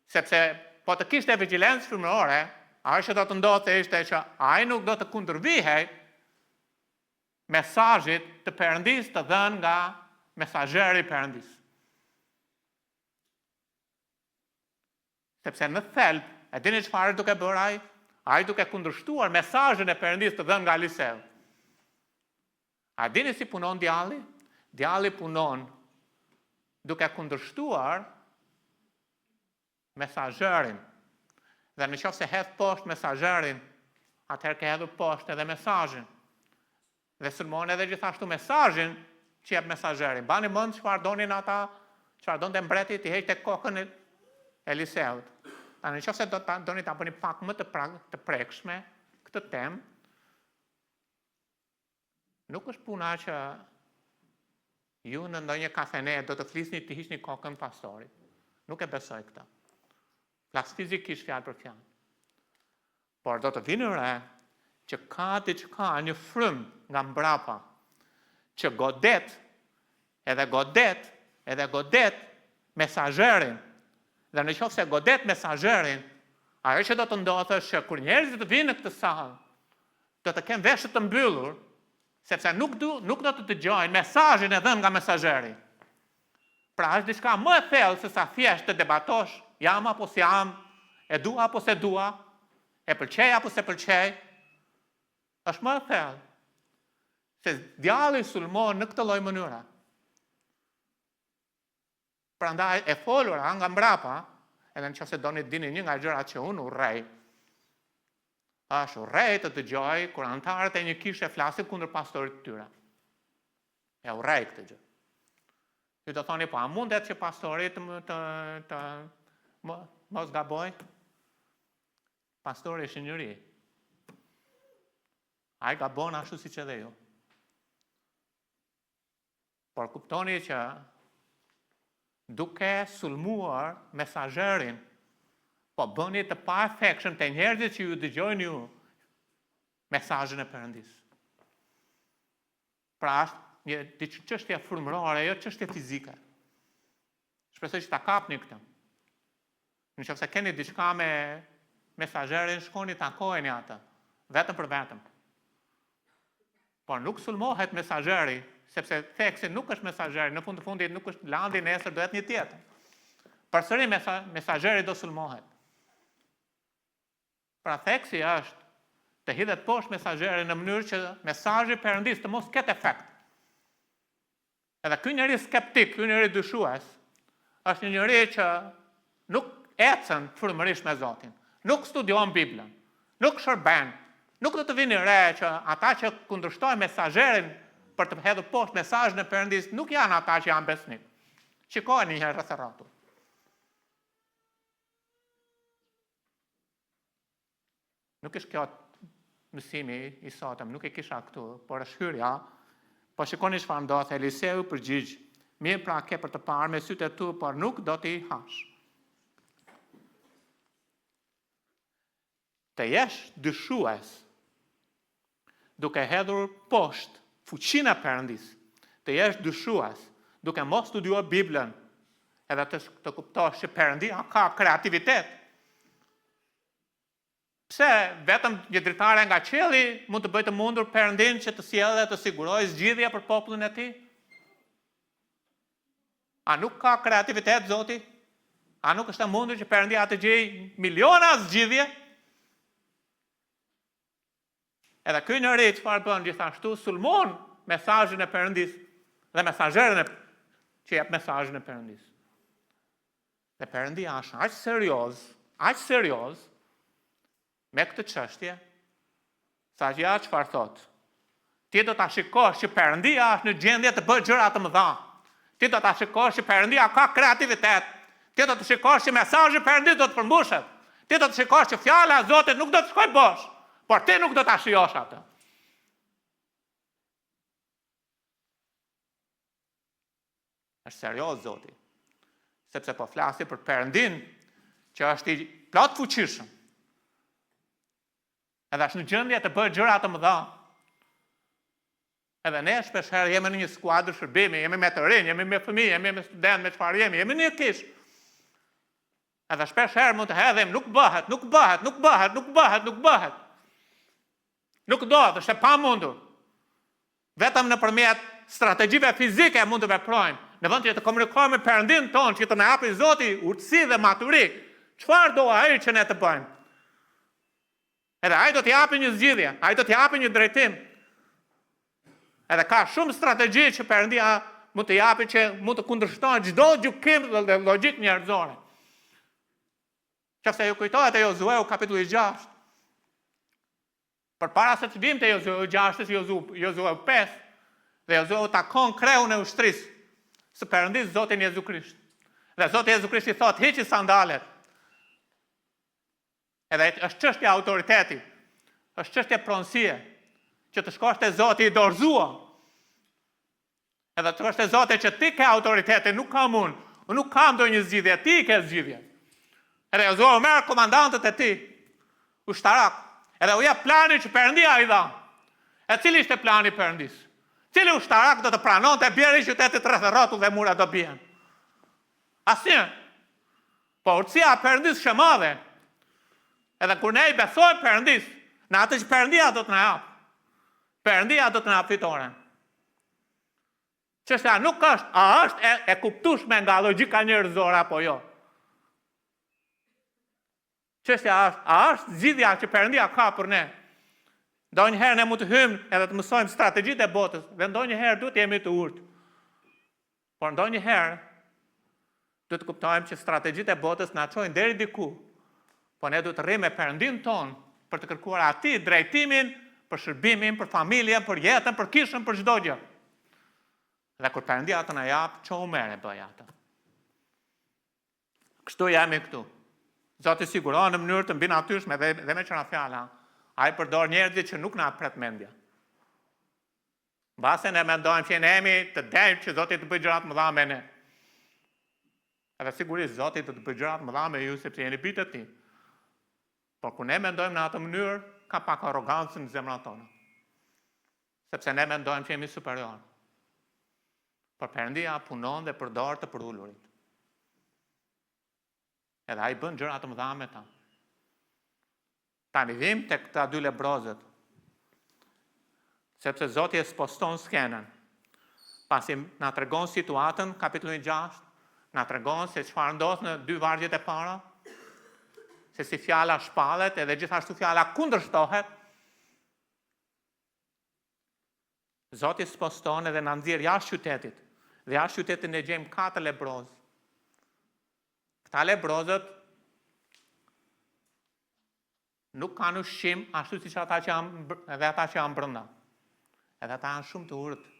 Sepse po të kishte vigjilencë frymërore, ajo që do të ndodhte ishte që ai nuk do të kundërvihej mesazhit të Perëndisë të dhënë nga mesazheri i Perëndisë. Sepse në thelb, e dini çfarë duke bërë ai? Ai duke kundërshtuar mesazhin e Perëndisë të dhënë nga Eliseu. A dini si punon djalli? Djalli punon duke kundërshtuar mesazherin. Dhe në qoftë se hedh poshtë mesazherin, atëherë ke hedhur poshtë edhe mesazhin. Dhe sulmon edhe gjithashtu mesazhin që jep mesazheri. Bani mend çfarë donin ata, çfarë donte mbreti të heqte kokën e Eliseut. Në qoftë se doni ta bëni pak më të prekshme këtë temë, nuk është puna që ju në ndonjë kafene do të flisni të hiqni kokën pastorit. Nuk e besoj këtë. Flas fizikisht fjalë për fjalë. Por do të vini re që ka diçka, një frym nga mbrapa, që godet mesazherin. Dhe në qoftë se godet mesazherin, ajo që do të ndodhë është që kur njerëzit vinë në këtë sallë, do të kenë veshët të mbyllur, sepse nuk do të dëgjojnë mesazhin e dhënë nga mesazheri. Pra është diçka më e thellë se sa thjesht të debatosh, jam apo si jam, e dua apo se dua, e pëlqej apo se pëlqej. Është më e thellë. Se djalli sulmon në këtë lloj mënyre. Prandaj e folura nga mbrapa, edhe nëse doni dini një nga gjërat që unë urrej, është urrej të dëgjoj kur antarët e një kishe flasin kundër pastorit të tyre. E urrej këtë gjë. Ju do thoni, po a mundet që pastorit të mos gaboj? Pastori është njëri. Ai gabon ashtu siç edhe ju. Por kuptoni që duke sulmuar mesazherin, po bëni të pa efektshëm të njerëzit që ju dëgjojnë ju mesazhin e Perëndis. Pra është një çështje frymërore, jo çështje fizike. Shpresoj që ta kapni këtë. Nëse keni diçka me mesazherin, shkoni takojeni atë, vetëm për vetëm. Por nuk sulmohet mesazheri, sepse theksi nuk është mesazheri, në fund të fundit nuk është landi, nesër do jetë një tjetër. Përsëri mesazheri do sulmohet. Pra theksi është të hidhet poshtë mesazheri në mënyrë që mesazhi i Perëndis të mos ketë efekt. Edhe ky njeri skeptik, ky njeri dyshues, është një njeri që nuk ecën frymërisht me Zotin, nuk studion Biblën, nuk shërben, nuk do të vini re që ata që kundërshtojnë mesazherin për të hedhur poshtë mesazhin e Perëndis nuk janë ata që janë besnik. Shikojeni një herë rreth rrotull. Nuk është kjo mësimi i sotëm, nuk e kisha këtu, por është hyrja. Po shikoni çfarë ndodh. Eliseu përgjigj: "Mirë, pra ke për të parë me sytë e tu, por nuk do t'i hash." Të jesh dyshues duke hedhur poshtë fuqinë e Perëndis, të jesh dyshues duke mos studiuar Biblën, edhe të kuptosh që Perëndia ka kreativitet. Pse vetëm një dritare nga qielli mund të bëjë të mundur Perëndin që të sjellë dhe të sigurojë zgjidhje për popullin e tij? A nuk ka kreativitet Zoti? A nuk është e mundur që Perëndia të gjejë miliona zgjidhje? Edhe ky njeri çfarë bën gjithashtu, sulmon mesazhin e Perëndis dhe mesazherin që jep mesazhin e Perëndis. Dhe Perëndia është aq serioz me këtë çështje, sa që ja çfarë thot. Ti do ta shikosh që Perëndia është në gjendje të bëjë gjëra të mëdha. Ti do ta shikosh që Perëndia ka kreativitet. Ti do të shikosh që mesazhi i Perëndis do të përmbushet. Ti do të shikosh që fjala e Zotit nuk do të shkojë bosh, por ti nuk do ta shijosh atë. Është serioz Zoti, sepse po flasi për Perëndin që është i plot fuqishëm. Edhe është në gjendje të bëjë gjëra të mëdha. Edhe ne shpeshherë jemi në një skuadër shërbimi, jemi me të rinj, jemi me fëmijë, jemi me student, me çfarë jemi në një kish. Edhe shpeshherë mund të hedhim, nuk bëhet. Nuk do, është e pamundur. Vetëm nëpërmjet strategjive fizike mund të veprojmë. Në vend që të komunikojmë me Perëndin tonë, që të na japë Zoti urtësi dhe maturi, çfarë do ai që ne të bëjmë? Edhe ai do të japë një zgjidhje, ai do të japë një drejtim. Edhe ka shumë strategji që Perëndia mund të japë, që mund të kundërshtojnë çdo gjykim dhe logjik njerëzore. Qofse ju kujtohet e Jozueu kapitulli 6, për para se të vim të Jozueu 6, Jozueu 5, dhe Jozueu takon kreun e ushtrisë së Perëndis Zotin Jezu Krisht. Dhe Zoti Jezu Krisht i thot, hiqi sandalet. Edhe është çështja autoriteti, është çështja pronësie, që të shkosh te Zoti i dorëzuar. Edhe të shkosh te Zoti që ti ke autoriteti, nuk kam unë nuk kam ndonjë zgjidhje, ti ke zgjidhje. Edhe Jozueu merr komandantët e tij, ushtarak, edhe u jep planin që Perëndia i dha. E cili ishte plani i Perëndis? Cili ushtarak do të pranonte bjerë i qytetit rreth rrotull dhe murat do bien? Asnjë. Po urtësia e Perëndis është e madhe. Edhe kur ne i besojmë Perëndis, në atë që Perëndia do të na jap. Perëndia do të na jap fitoren. Çështja nuk është, a është e kuptueshme nga logjika njerëzore apo jo. Çështja është, a është zgjidhja që Perëndia ka për ne? Ndonjëherë ne mund të hyjmë edhe të mësojmë strategjitë e botës, dhe ndonjëherë duhet të jemi të urtë. Por ndonjëherë duhet të kuptojmë që strategjitë e botës na çojnë deri diku. Po ne duhet të rrimë me Perëndin ton për të kërkuar atij drejtimin, për shërbimin, për familjen, për jetën, për kishën, për çdo gjë. Dhe kur Perëndia të na jap, çu merre bëj atë. Kështu jemi këtu. Zoti siguron në mënyrë të mbi natyrshme dhe me çfarë fjala. Ai përdor njerëzit që nuk na pret mendja. Mbase ne mendojmë që ne jemi të denjë që Zoti të bëjë gjëra të mëdha me ne. Edhe sigurisht Zoti do të bëjë gjëra të mëdha me ju sepse jeni bijtë e tij. Por kur ne mendojmë në atë mënyrë, ka pak arrogancë në zemrat tona. Sepse ne mendojmë që jemi superior. Por Perëndia punon dhe përdor të përullurit. Edhe ai bën gjëra të mëdha me ta. Tani vim tek këta dy lebrozët. Sepse Zoti e sposton skenën. Pasi na tregon situatën, kapitulli 6, na tregon se çfarë ndodh në dy vargjet e para, se si fjala shpallet edhe gjithashtu fjala kundërshtohet. Zoti sposton edhe na nxjerr jashtë qytetit. Dhe jashtë qytetit ne gjejmë 4 lebrozë. Këta lebrozët nuk kanë ushqim ashtu siç ata që janë brenda. Edhe ata janë shumë të urtë.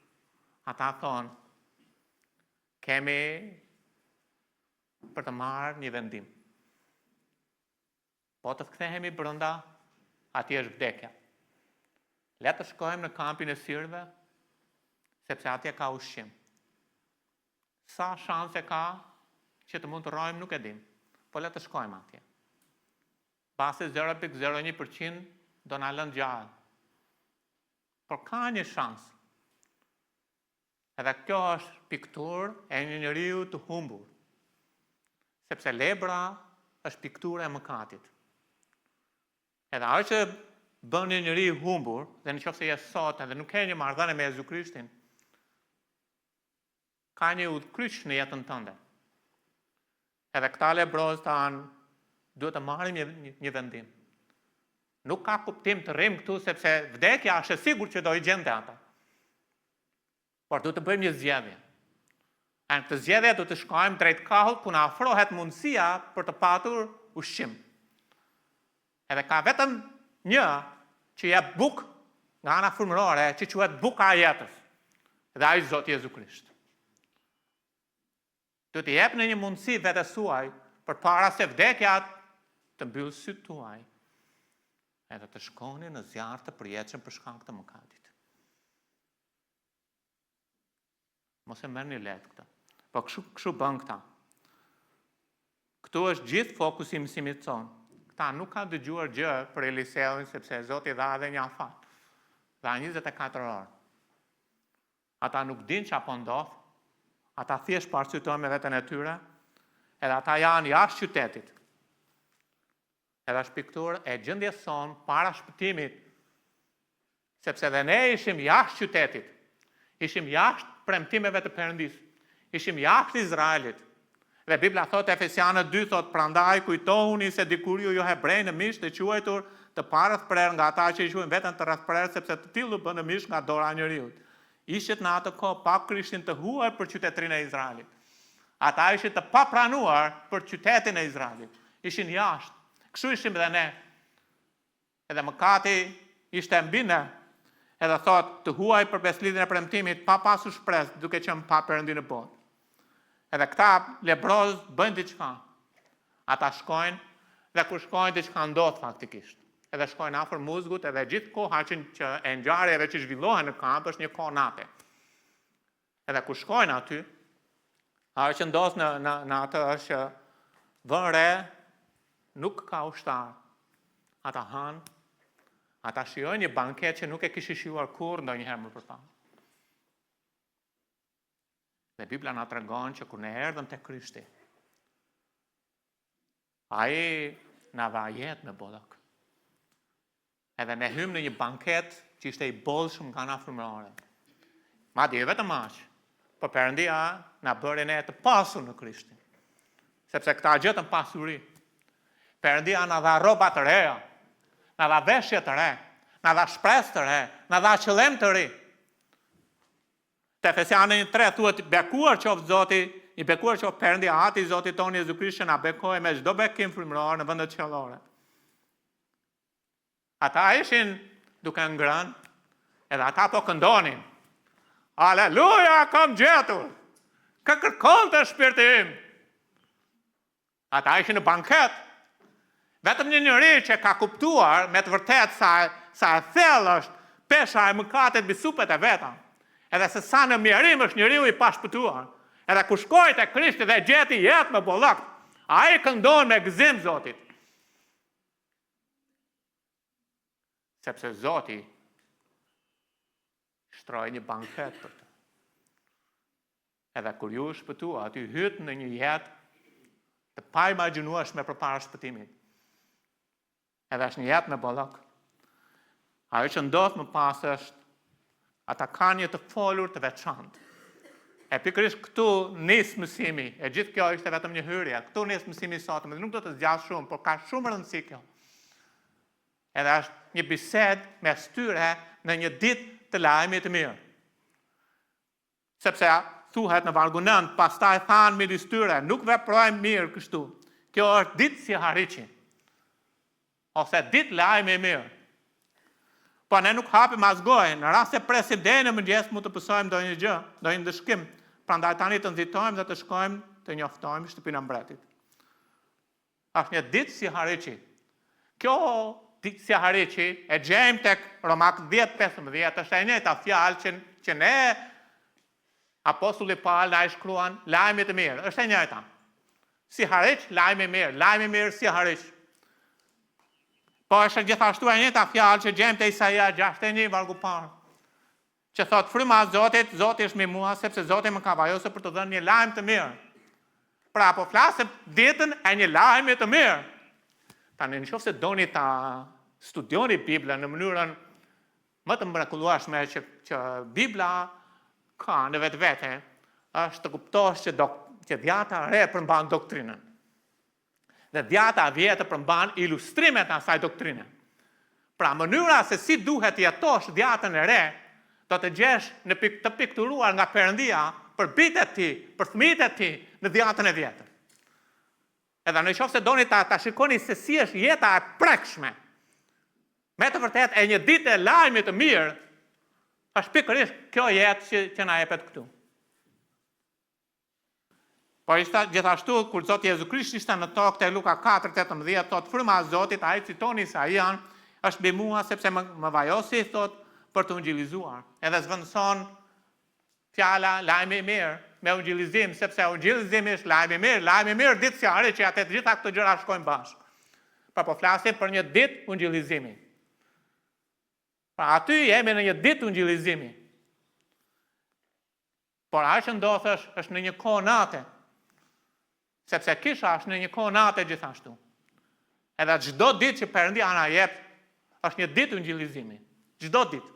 Ata thonë, kemi për të marrë një vendim. Po të kthehemi brenda, atje është vdekja. Le të shkojmë në kampin e sirëve, sepse atje ka ushqim. Sa shanse ka që të mund të rrojmë nuk e dim, po le të shkojmë atje. Pasi 0.01% do na lënë gjallë. Por ka një shans. Edhe kjo është pikturë e një njeriu të humbur. Sepse lebra është pikturë e mëkatit. Edhe ajo që bën një njeri i humbur, dhe nëse je sot edhe nuk ke një marrëdhënie me Jezu Krishtin, ka një udhkryq në jetën tënde. Edhe këta lebrozë tanë duhet të marrim një vendim. Nuk ka kuptim të rrim këtu sepse vdekja është e sigurt që do i gjente ata. Por duhet të bëjmë një zgjedhje. Në këtë zgjedhje duhet të shkojmë drejt kahullt ku na ofrohet mundësia për të patur ushqim. Edhe ka vetëm një që jep bukë nga ana frymërore, që quhet buka e jetës. Dhe ai Zoti Jezu Krisht. Duhet të jep në një mundësi vetes suaj përpara se vdekja të mbyllë sytë tuaj, edhe të shkoni në zjarr të përjetshëm për shkak të mëkatit. Mos e merrni lehtë këtë. Po kështu bën këta. Këtu është gjithë fokusi i mësimit ton. Këta nuk kanë dëgjuar gjë për Eliseun sepse Zoti dha edhe një afat. Dha 24 orë. Ata nuk dinë çfarë po ndodh. Ata thjesht paraqytojnë me veten e tyre, edhe ata janë jashtë qytetit. Edhe është pikturë e gjendjes son para shpëtimit, sepse dhe ne ishim jashtë qytetit, ishim jashtë premtimeve të Perëndis, ishim jashtë Izraelit. Dhe Bibla thot, Efesianët 2 thot, prandaj kujtohuni se dikur ju hebrej në mish të quajtur të parëthprer nga ata që i quajnë veten të rrethprer, sepse të tillë u bën në mish nga dora e njeriut. Ishit në atë kohë pa Krishtin të huaj për qytetërinë e Izraelit. Ata ishin të papranuar për qytetin e Izraelit. ishin jashtë. Kështu ishim dhe ne. Edhe mëkati ishte mbi ne. Edhe thot, të huaj për beslidhjen e premtimit pa pasur shpresë, duke qenë pa Perëndi në botë. Edhe këta lebroz bëjnë diçka. Ata shkojnë dhe kur shkojnë diçka ndodh faktikisht. Edhe shkojnë afër muzgut, edhe gjithë koha që e ngjarjeve që zhvillohen në kamp është një kohë nate. Edhe kur shkojnë aty, ajo që ndodh në atë është që vën re nuk ka ushtar. Ata hanë, ata shijojnë një banket që nuk e kishin shijuar kurrë ndonjëherë më përpara. Dhe Bibla na tregon që kur ne erdhëm te Krishti, ai na dha jetë me bollok. Edhe ne hym në një banket që ishte i bollshëm nga ana frymërore. Madje vetëm aq, por Perëndia na bëri ne të pasur në Krishtin. Sepse këta gjetën pasuri. Perëndia na dha rroba të reja, na dha veshje të re, na dha shpresë të re, na dha qëllim të ri. Te Efesianë 1:3 thuhet bekuar qoftë Zoti, i bekuar qoftë Perëndia Ati i Zotit tonë Jezu Krishti, na bekoi me çdo bekim frymëror në vendet qellore. Ata ishin duke ngrënë, edhe ata po këndonin. Aleluja, kam gjetur! Ka kërkon të shpirti im! Ata ishin në banket. Vetëm një njeri që ka kuptuar me të vërtet sa e thellë është pesha e mëkatit mbi supet e veta. Edhe se sa në mjerim është njeriu i pashpëtuar. Edhe kur shkoi te Krishti dhe gjeti jetë me bollok, ai këndon me gëzim Zotit. Sepse Zoti shtroi një banket për të. Edhe kur ju shpëtua, aty hyt në një jetë të paimagjinueshme përpara shpëtimit. Edhe është një jetë me bollok. Ajo që ndodh më pas është ata kanë një të folur të veçantë. E pikërisht këtu nis mësimi. E gjithë kjo ishte vetëm një hyrje. Këtu nis mësimi i sotëm, dhe nuk do të zgjas shumë, por ka shumë rëndësi kjo. Edhe është një bisedë mes tyre në një ditë të lajmit të mirë. Sepse thuhet në vargu 9, pastaj thanë midis tyre, nuk veprojmë mirë kështu. Kjo është ditë si hariqi. Ose ditë lajmi i mirë. Po ne nuk hapim as gojë, në rast se presim deri në mëngjes mund të pësojmë ndonjë gjë, ndonjë ndëshkim. Prandaj tani të nxitojmë dhe të shkojmë të njoftojmë në shtëpinë e mbretit. Është një ditë si hariqi. Kjo ditë si hariqi e gjejmë tek Romak 10:15, është e njëjta fjalë që ne apostulli Paul na shkruan lajmi të mirë, është e njëjta. Si hariq, lajmi i mirë, lajmi i mirë si hariq. Po është gjithashtu e njëjta fjalë që gjejmë te Isaia 61 vargu parë. Që thot fryma e Zotit, Zoti është me mua sepse Zoti më ka vajosur për të dhënë një lajm të mirë. Pra po flasë ditën e një lajmi të mirë. Tani nëse doni ta studioni Biblën në mënyrën më të mrekullueshme që Bibla ka në vetvete, është të kuptosh që dhjata e re përmban doktrinën. Dhe dhjata e vjetër përmban ilustrimet e asaj doktrine. Pra mënyra se si duhet të jetosh dhjatën e re, do të gjesh të pikturuar nga Perëndia për bijtë e tij, për fëmijët e tij në dhjatën e vjetër. Edhe nëse doni ta shikoni se si është jeta e prekshme, me të vërtet e një ditë e lajmit të mirë, është pikërisht kjo jetë që na jepet këtu. Po ishte gjithashtu kur Zoti Jezu Krishti ishte në tokë te Luka 4:18 thot fryma e Zotit, ai citoni Isaian, është mbi mua sepse më vajosi thot për të ungjillizuar. Edhe zvendëson fjala lajmi i mirë me ungjillizim, sepse ungjillizimi është lajmi i mirë ditë si hariq që atë të gjitha këto gjëra shkojnë bashkë. Pra po flasim për një ditë ungjillizimi. Pra aty jemi në një ditë ungjillizimi. Por ajo që ndodh është në një kohë nate. Sepse kisha është në një kohë nate gjithashtu. Edhe çdo ditë që Perëndia na jep është një ditë ungjillizimi. Çdo ditë.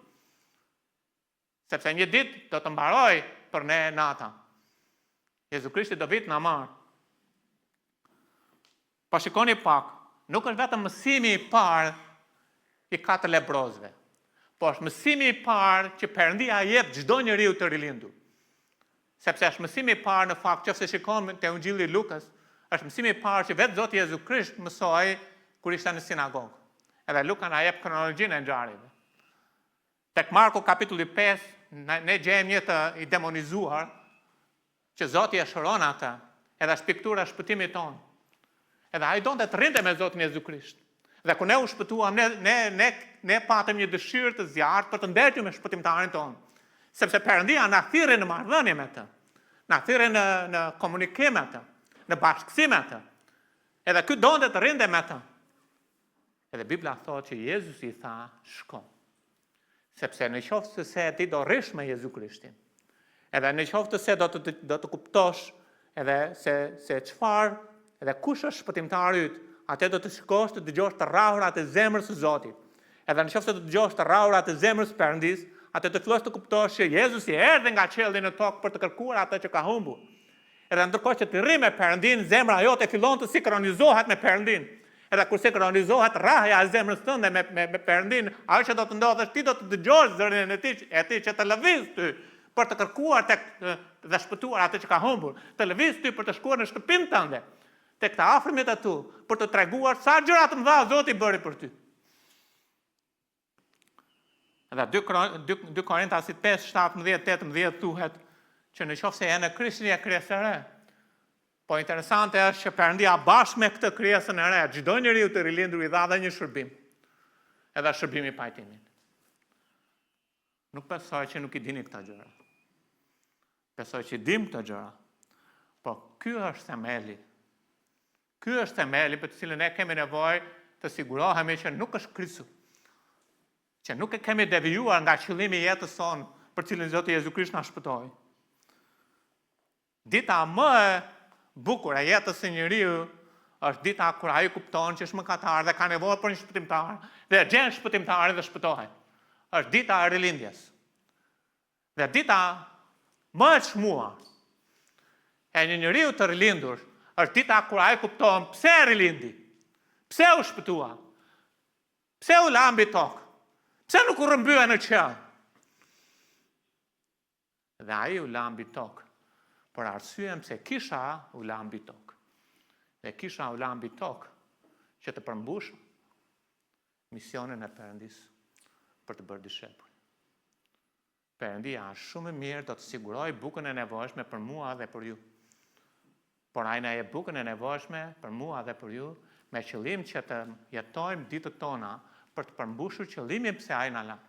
Sepse një ditë do të mbaroj për ne nata. Jezu Krishti do vit na marr. Po shikoni pak, nuk është vetëm mësimi i parë i katër lebrozëve, po është mësimi i parë që Perëndia jep çdo njeriu të rilindur. Sepse është mësimi i parë në fakt, nëse shikojmë te Ungjilli i Lukës, është mësimi I parë që vetë Zoti Jezu Krisht mësoi kur ishte në sinagogë. Edhe Luka na jep kronologjinë e ngjarjeve. Tek Marku kapitulli 5, ne gjejmë një të I demonizuar që Zoti e shëron atë, edhe është piktura e shpëtimit tonë. Edhe ai donte të rrinte me Zotin Jezu Krisht. Dhe kur ne u shpëtuam, ne patëm një dëshirë të zjarrt për të ndërtuar me shpëtimtarin tonë. Sepse Perëndia na thirrën në marrëdhënie me të. Na thirrën në komunikim me të, në bashkësi me të. Edhe ky donte të rrinte me të. Edhe Bibla thotë që Jezusi I tha, shko. Sepse në qoftë se ti do rrish me Jezu Krishtin, edhe në qoftë se do të kuptosh edhe se çfarë, edhe kush është shpëtimtari yt, atë do të shikosh të dëgjosh të rrahurat e zemrës së Zotit. Edhe në qoftë se të dëgjosh të rrahurat e zemrës së Perëndis, atë të fillosh të kuptosh që Jezusi erdhi nga qielli në tokë për të kërkuar atë që ka humbur. Edhe ndërkohë që të rri me Perëndin, zemra jote fillon të sinkronizohet me Perëndin. Edhe kur sinkronizohet rrahja e zemrës tënde me Perëndin, ajo që do të ndodhë është ti do të dëgjosh zërin e tij që të lëviz ty për të kërkuar dhe shpëtuar atë që ka humbur, të lëviz ty për të shkuar në shtëpinë tënde, tek të afërmit e tu, për të treguar sa gjëra të mëdha Zoti bëri për ty. Edhe 2 Korintasit 5, 17, 18 thuhet që në qoftë se je në Krishtin je krijesë e re. Po interesante është që Perëndia bashkë me këtë krijesën e re, çdo njeriu të rilindur I dha dhe një shërbim. Edhe shërbimi I pajtimit. Nuk besoj që nuk I dini këta gjëra. Besoj që I dim këta gjëra. Po ky është themeli. Ky është themeli për të cilën ne kemi nevojë të sigurohemi që nuk është krisu. Që nuk e kemi devijuar nga qëllimi I jetës sonë për cilën Zoti Jezu Krisht na shpëtoi. Dita më e bukur e jetës së njeriu është dita kur ai kupton që është mëkatar dhe ka nevojë për një shpëtimtar dhe gjen shpëtimtarin dhe shpëtohet. Është dita e rilindjes. Dhe dita më e çmuar e një njeriu të rilindur është dita kur ai kupton pse rilindi, pse u shpëtua, pse u la mbi tokë, pse nuk u rrëmbye në qiell. Dhe ai u la mbi tokë për arsyen pse kisha u la mbi tokë. Dhe kisha u la mbi tokë që të përmbush misionin e Perëndis për të bërë dishepull. Perëndia është shumë e mirë, do të siguroj bukën e nevojshme për mua dhe për ju. Por ai na jep bukën e nevojshme për mua dhe për ju, me qëllim që të jetojmë ditët tona për të përmbushur qëllimin pse ai na la.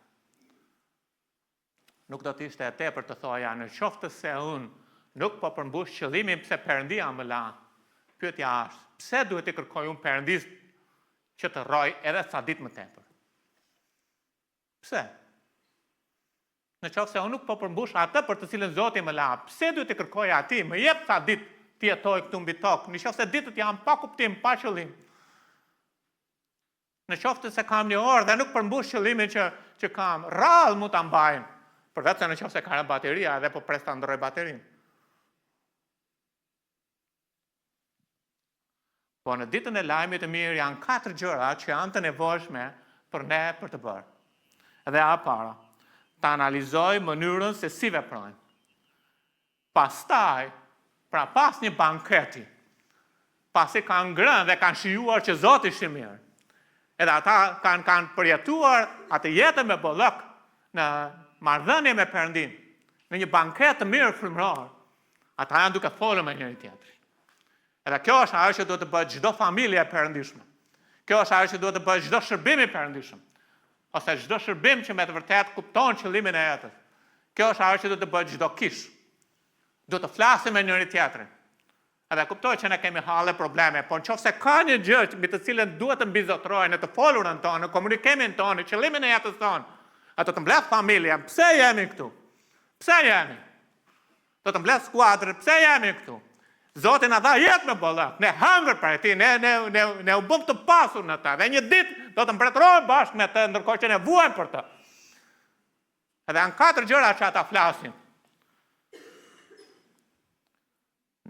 Nuk do të ishte e tepër të thoja, në qoftë se unë nuk po përmbush qëllimin pse Perëndia më la. Pyetja është, pse duhet të kërkoj unë Perëndis që të rroj edhe sa ditë më tepër? Pse? Në qoftë se unë nuk po përmbush atë për të cilën Zoti më la, pse duhet të kërkoj atij, më jep sa ditë të jetoj këtu mbi tokë, në qoftë se ditët janë pa kuptim, pa qëllim. Në qoftë se kam një orë dhe nuk përmbush qëllimin që kam, rrallë mu ta mbajnë, përveç se në qoftë se ka bateria edhe po pres ta ndroj baterinë. Po në ditën e lajmit të mirë janë 4 gjëra që janë të nevojshme për ne për të bërë. Edhe a para, ta analizoj mënyrën se si veprojnë. Pastaj, pra pas një banketi, pasi kanë ngrënë dhe kanë shijuar që Zoti është I mirë, edhe ata kanë përjetuar atë jetën me bollëk në marrëdhënie me Perëndin, në një banket të mirë frymëror, ata janë duke folur me njëri tjetrin. Edhe kjo është ajo që duhet të bëjë çdo familje e perëndishme. Kjo është ajo që duhet të bëjë çdo shërbim I perëndishëm. Ose çdo shërbim që me të vërtetë kupton qëllimin e jetës. Kjo është ajo që duhet të bëjë çdo kish. Duhet të flasim me njëri tjetrin. Edhe kuptoj që ne kemi halle probleme, por nëse ka një gjë mbi të cilën duhet të mbizotrohen në të folurën tonë, në komunikimin tonë, në qëllimin e jetës tonë, ato të mbledh familjen, pse jemi këtu? Pse jemi? Do të mbledh skuadrën, pse jemi këtu? Zoti na dha jetë me bollëk, ne hëngër për ti, ne u bëm të pasur në ta, dhe një ditë do të mbretërojmë bashkë me të, ndërkohë që ne vuajmë për të. Edhe janë 4 gjëra që ata flasin.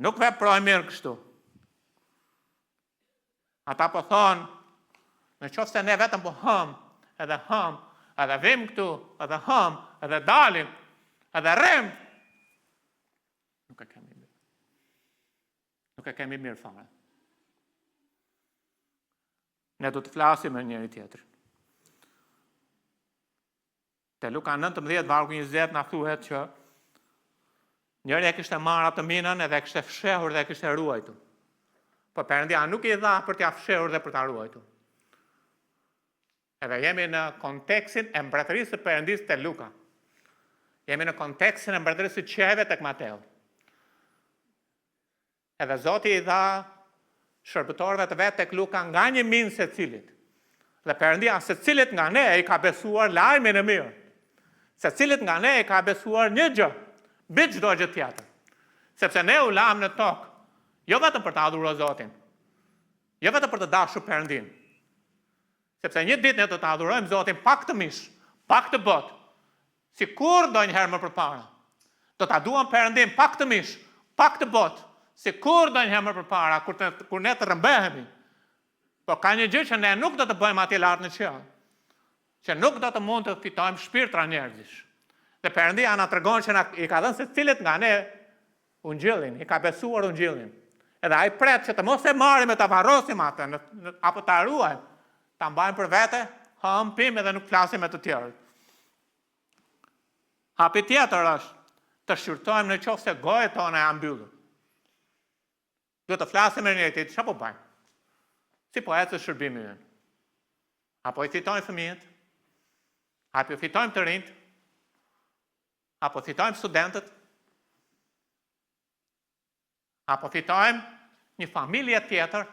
Nuk veprojmë mirë kështu. Ata po thonë, në qoftë se ne vetëm po edhe vim këtu, edhe edhe dalim, edhe rrim, nuk e kemi mirë fare. Ne do të flasim me njëri tjetrin. Te Luka 19, vargu 20, na thuhet që njëri e kishte marrë atë minën edhe e kishte fshehur dhe e kishte ruajtur. Po Perëndia nuk i dha për t'ia fshehur dhe për t'a ruajtur. Edhe jemi në kontekstin e mbretërisë së Perëndisë te Luka. Jemi në kontekstin e mbretërisë së qejve tek Mateu. Edhe Zoti i dha shërbëtorëve të vetë tek Luka nga një minë secilit. Dhe Perëndia secilit nga ne i ka besuar lajmin e mirë. Secilit nga ne i ka besuar një gjë, mbi çdo gjë tjetër. Sepse ne u lam në tokë, jo vetëm për të adhuruar Zotin, jo vetëm për të dashur Perëndin. Sepse një ditë ne do të adhurojmë Zotin pak të mish, pak të botë, si kur ndonjëherë më përpara. Do ta duam Perëndin pak të mish, pak të botë, si kur ndonjëherë më përpara, kur ne të rëmbehemi. Po ka një gjë që ne nuk do të bëjmë atje lart në qiell, që nuk do të mund të fitojmë shpirtra njerëzish. Dhe Perëndia na tregon që i ka dhënë secilit nga ne ungjillin, i ka besuar ungjillin. Edhe ai pret që të mos e marrim e ta varrosim atë, apo ta ruajmë, ta mbajmë për vete, hampim edhe nuk flasim me të tjerët. Hapi tjetër është të shqyrtojmë në qoftë se goja tona janë mbyllur. Duhet të flasim me njëri tjetrin, çfarë po bëjmë? Si po ecë shërbimi ynë? Apo i fitojmë fëmijët? Apo i fitojmë të rinjt? Apo fitojmë studentët? Apo fitojmë një familje tjetër?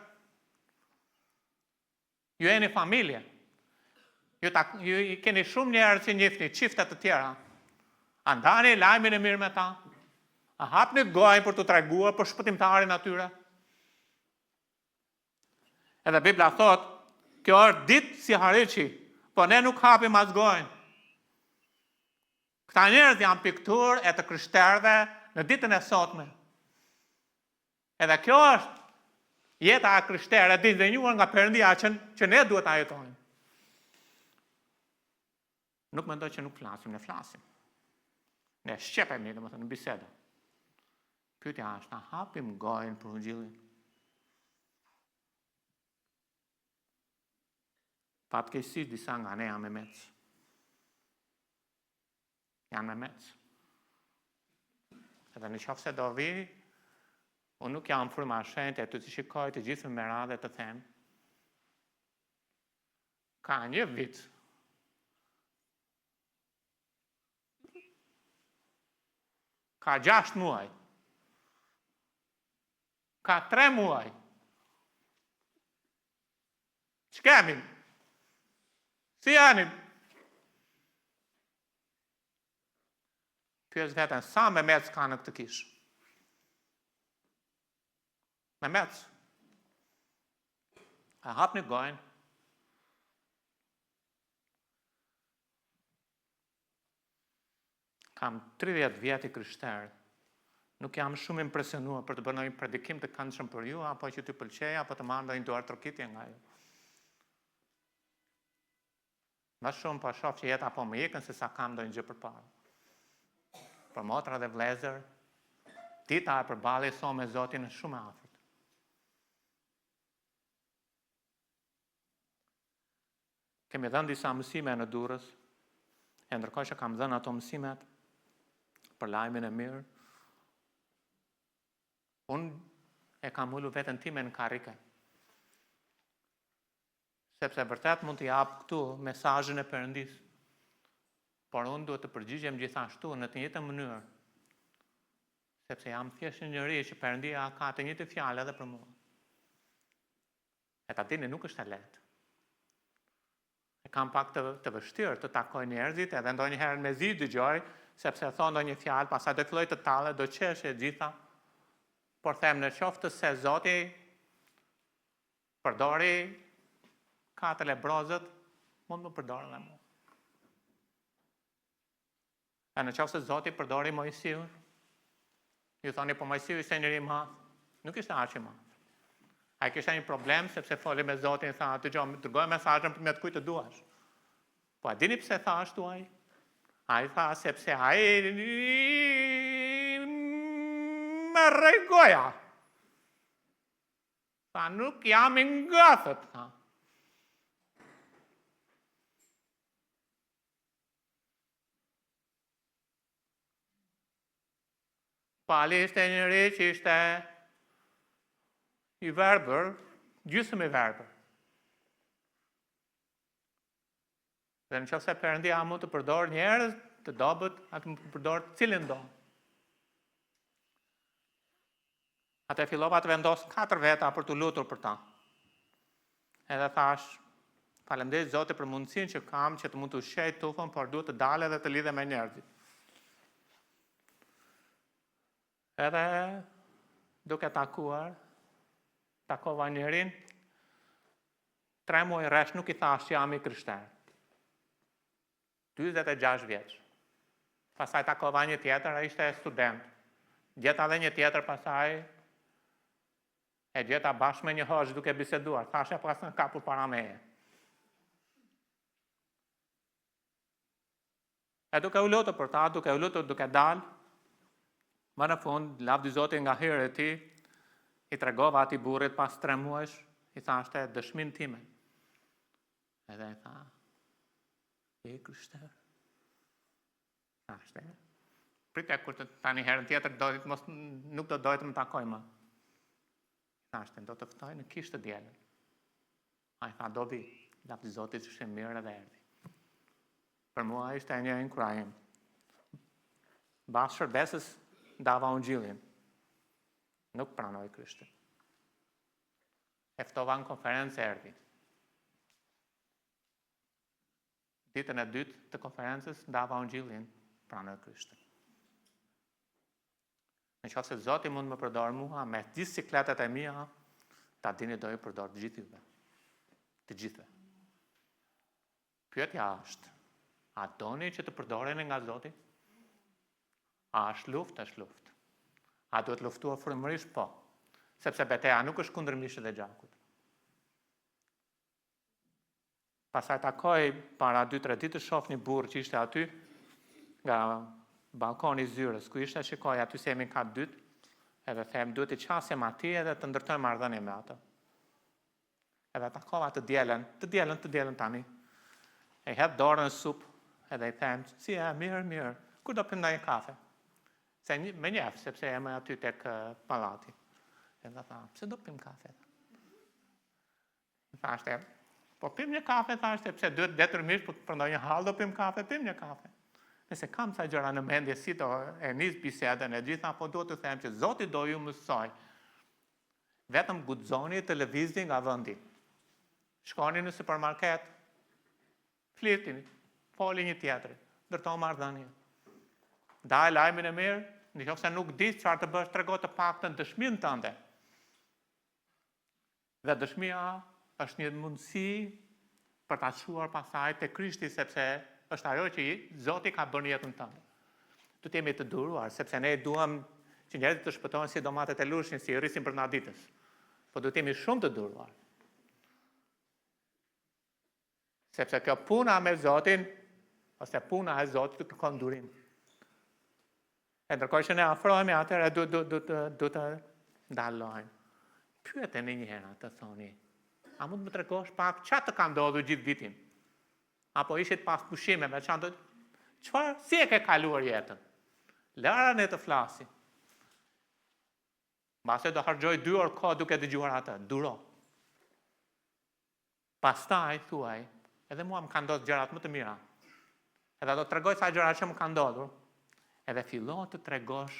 Ju jeni familje. Ju i keni shumë njerëz që njihni, çifte të tjera. A ndani lajmin e mirë me ta? A hapni gojën për t'u treguar për shpëtimtarin atyre? Edhe Bibla thot, kjo është ditë si hariçi, po ne nuk hapim as gojën. Këta njerëz janë pikturë e të krishterëve në ditën e sotme. Edhe kjo është jeta e krishterë e dinjëruar nga Perëndia që ne duhet ta jetojmë. Nuk mendoj që nuk flasim, ne flasim. Ne shqepemi, domethënë, në biseda. Pyetja është, na hapim gojën për ungjillin? Fatkeqësisht disa nga ne janë me mec. Janë me mec. Edhe në qoftë se do vi, unë nuk jam fryma e shenjtë të të shikoj të gjithë me radhë të them. Ka një vit. Ka 6 muaj. Ka 3 muaj. Ç'kemi? Si janë? Pyes veten, sa me mec ka në këtë kishë? Me mec. A hapni gojën? Kam 30 vjet i krishterë. Nuk jam shumë impresionuar për të bërë një predikim të këndshëm për ju, apo që t'ju pëlqej, apo të marrë ndonjë duar trokitje nga ju. Më shumë po shoh që jeta po më ikën se sa kam ndonjë gjë përpara. Për motra dhe vëllezër, dita e përballjes sonë me Zotin është shumë e afërt. Kemi dhënë disa mësime në Durrës, e ndërkohë që kam dhënë ato mësimet për lajmin e mirë, unë e kam ulur veten time në karrike. Sepse vërtet mund të jap këtu mesazhin e Perëndisë. Por unë duhet të përgjigjem gjithashtu në të njëjtën mënyrë. Sepse jam thjesht një njerëz që Perëndia ka të njëjtë fjalë edhe për mua. E ta dini, nuk është e lehtë. E kam pak të vështirë të takoj njerëzit, edhe ndonjëherë mezi dëgjoj, sepse thonë ndonjë fjalë, pastaj do filloj të talle, do qeshë e gjitha. Por them, në qoftë se Zoti përdori katër lebrozët, mund më përdorë dhe mua. E në qoftë se Zoti përdori Mojsiun, ju thoni, po Mojsiu ishte njëri i madh, nuk ishte aq i madh. Ai kishte një problem sepse foli me Zotin, tha, dëgjoj, dërgoj mesazhin për me të kujt të duash. Po a dini pse tha ashtu ai? Ai tha sepse ai me rregoja. Tha, nuk jam i ngatët, tha. Pali ishte njëri që ishte i verbër, gjysmë i verbër. Dhe në qofse Perëndia mund të përdor njerëz të dobët, atë mund të përdor cilin do. Atë fillova të vendos 4 veta për të lutur për ta. Edhe thash, faleminderit Zotit për mundësinë që kam që të mund të ushqej tufën, por duhet të dalë dhe të lidhe me njerëzit. Edhe duke takova njerin, 3 muaj rresh nuk i thash që jam i krishter. 46 vjeç. Pastaj takova një tjetër, ai ishte student. Gjeta dhe një tjetër pastaj, e gjeta bashkë me një hoxh duke biseduar. Thashë pas në kapur para meje. E duke u lutur për ta, duke dalë, më në fund, lavdi Zotit nga hiri e tij, i tregova atij burrit pas 3 muajsh, i thashte dëshminë time. Edhe e tha, je krishter? Thashte, pritja kur të tani herën tjetër nuk do dojtë më takoj më. Thashte, do të ftoj në kishë të dielën. Ai tha, do vi, lavdi Zotit që shenë mirë edhe erdhi. Për mua ishte një inkurajim. Bas shërbesës dava ungjillin. Nuk pranoj Krishtin. E ftova në konferencë erdhi. Ditën e dytë të konferencës dava ungjillin, pranoj Krishtin. Në qoftë se Zoti mund më përdor mua me gjithë sikletet e mia, ta dini do i përdor të gjithëve. Të gjithëve. Pyetja është, a doni që të përdoreni nga Zoti? A është luftë? Është luftë. A duhet luftuar frymërisht? Po. Sepse betejë nuk është kundër mishit dhe gjakut. Pastaj takoj para 2-3 ditë shoh një burr që ishte aty nga balkoni i zyrës, ku ishte shikoj aty se jemi kat dytë, edhe them duhet të qasjem atij edhe të ndërtojmë marrëdhënie me atë. Edhe takova të dielën tani. E hedh dorën në supë, edhe i them, si e, mirë, kur do pim ndonjë kafe? Se me njef, sepse jemi aty tek pallati. Edhe tha, pse do pim kafe? Thashte, po pim një kafe, thashte, pse duhet detyrimisht për ndonjë hall do pim kafe, pim një kafe. Nëse kam sa gjëra në mendje si do e nis bisedën e gjitha, po duhet të them që Zoti do ju mësoj. Vetëm guxoni televizin nga vendi. Shkoni në supermarket, flirtini, foli një tjetri, ndërto marrëdhënie. Daj lajmin e mirë, nëse nuk di çfarë të bësh, trego të paktën dëshminë tënde. Dhe dëshmia është një mundësi për ta çuar pasaj te Krishti, sepse është ajo që Zoti ka bërë në jetën tënde. Du të jemi të duruar, sepse ne duam që njerëzit të shpëtohen si domatet e lushin, si rrisin për natditës. Po du të jemi shumë të duruar. Sepse kjo puna me Zotin, ose puna e Zotit të kërkon durim. E ndërkohë që ne afrohemi, atëherë du të ndalojmë. Pyeteni një herë të thoni, a mund më tregosh pak çfarë të ka ndodhur gjithë vitin? Apo ishit pas pushimeve, çfarë, si e ke kaluar jetën? Lëra ne të flasim. Mbase do harxoj 2 orë kohë duke dëgjuar atë, duro. Pastaj thuaj, edhe mua më kanë ndodhur gjërat më të mira. Edhe do të tregoj sa gjëra që më kanë ndodhur. Edhe fillon të tregosh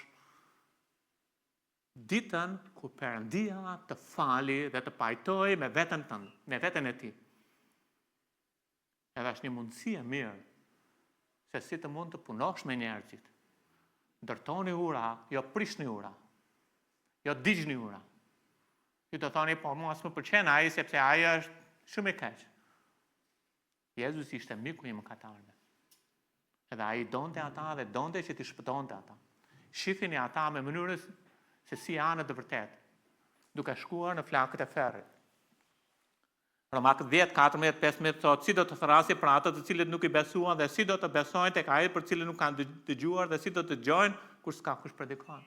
ditën kur Perëndia të fali dhe të pajtoi me veten tënde, me veten e tij. Edhe është një mundësi e mirë se si të mund të punosh me njerëzit. Ndërtoni ura, jo prishni ura. Jo digjni ura. Ju të thoni, po mua s'më pëlqen ai sepse ai është shumë i keq. Jezus ishte miku i mëkatarëve. Edhe ai donte ata dhe donte që t'i shpëtonte ata. Shifini ata me mënyrën se si janë të vërtetë, duke shkuar në flakët e ferrit. Romak 10, 14, 15 thot, si do të thrasi për ato të cilët nuk i besuan dhe si do të besojnë tek ai për cilët nuk kanë dëgjuar dhe si do të dëgjojnë kur s'ka kush predikon.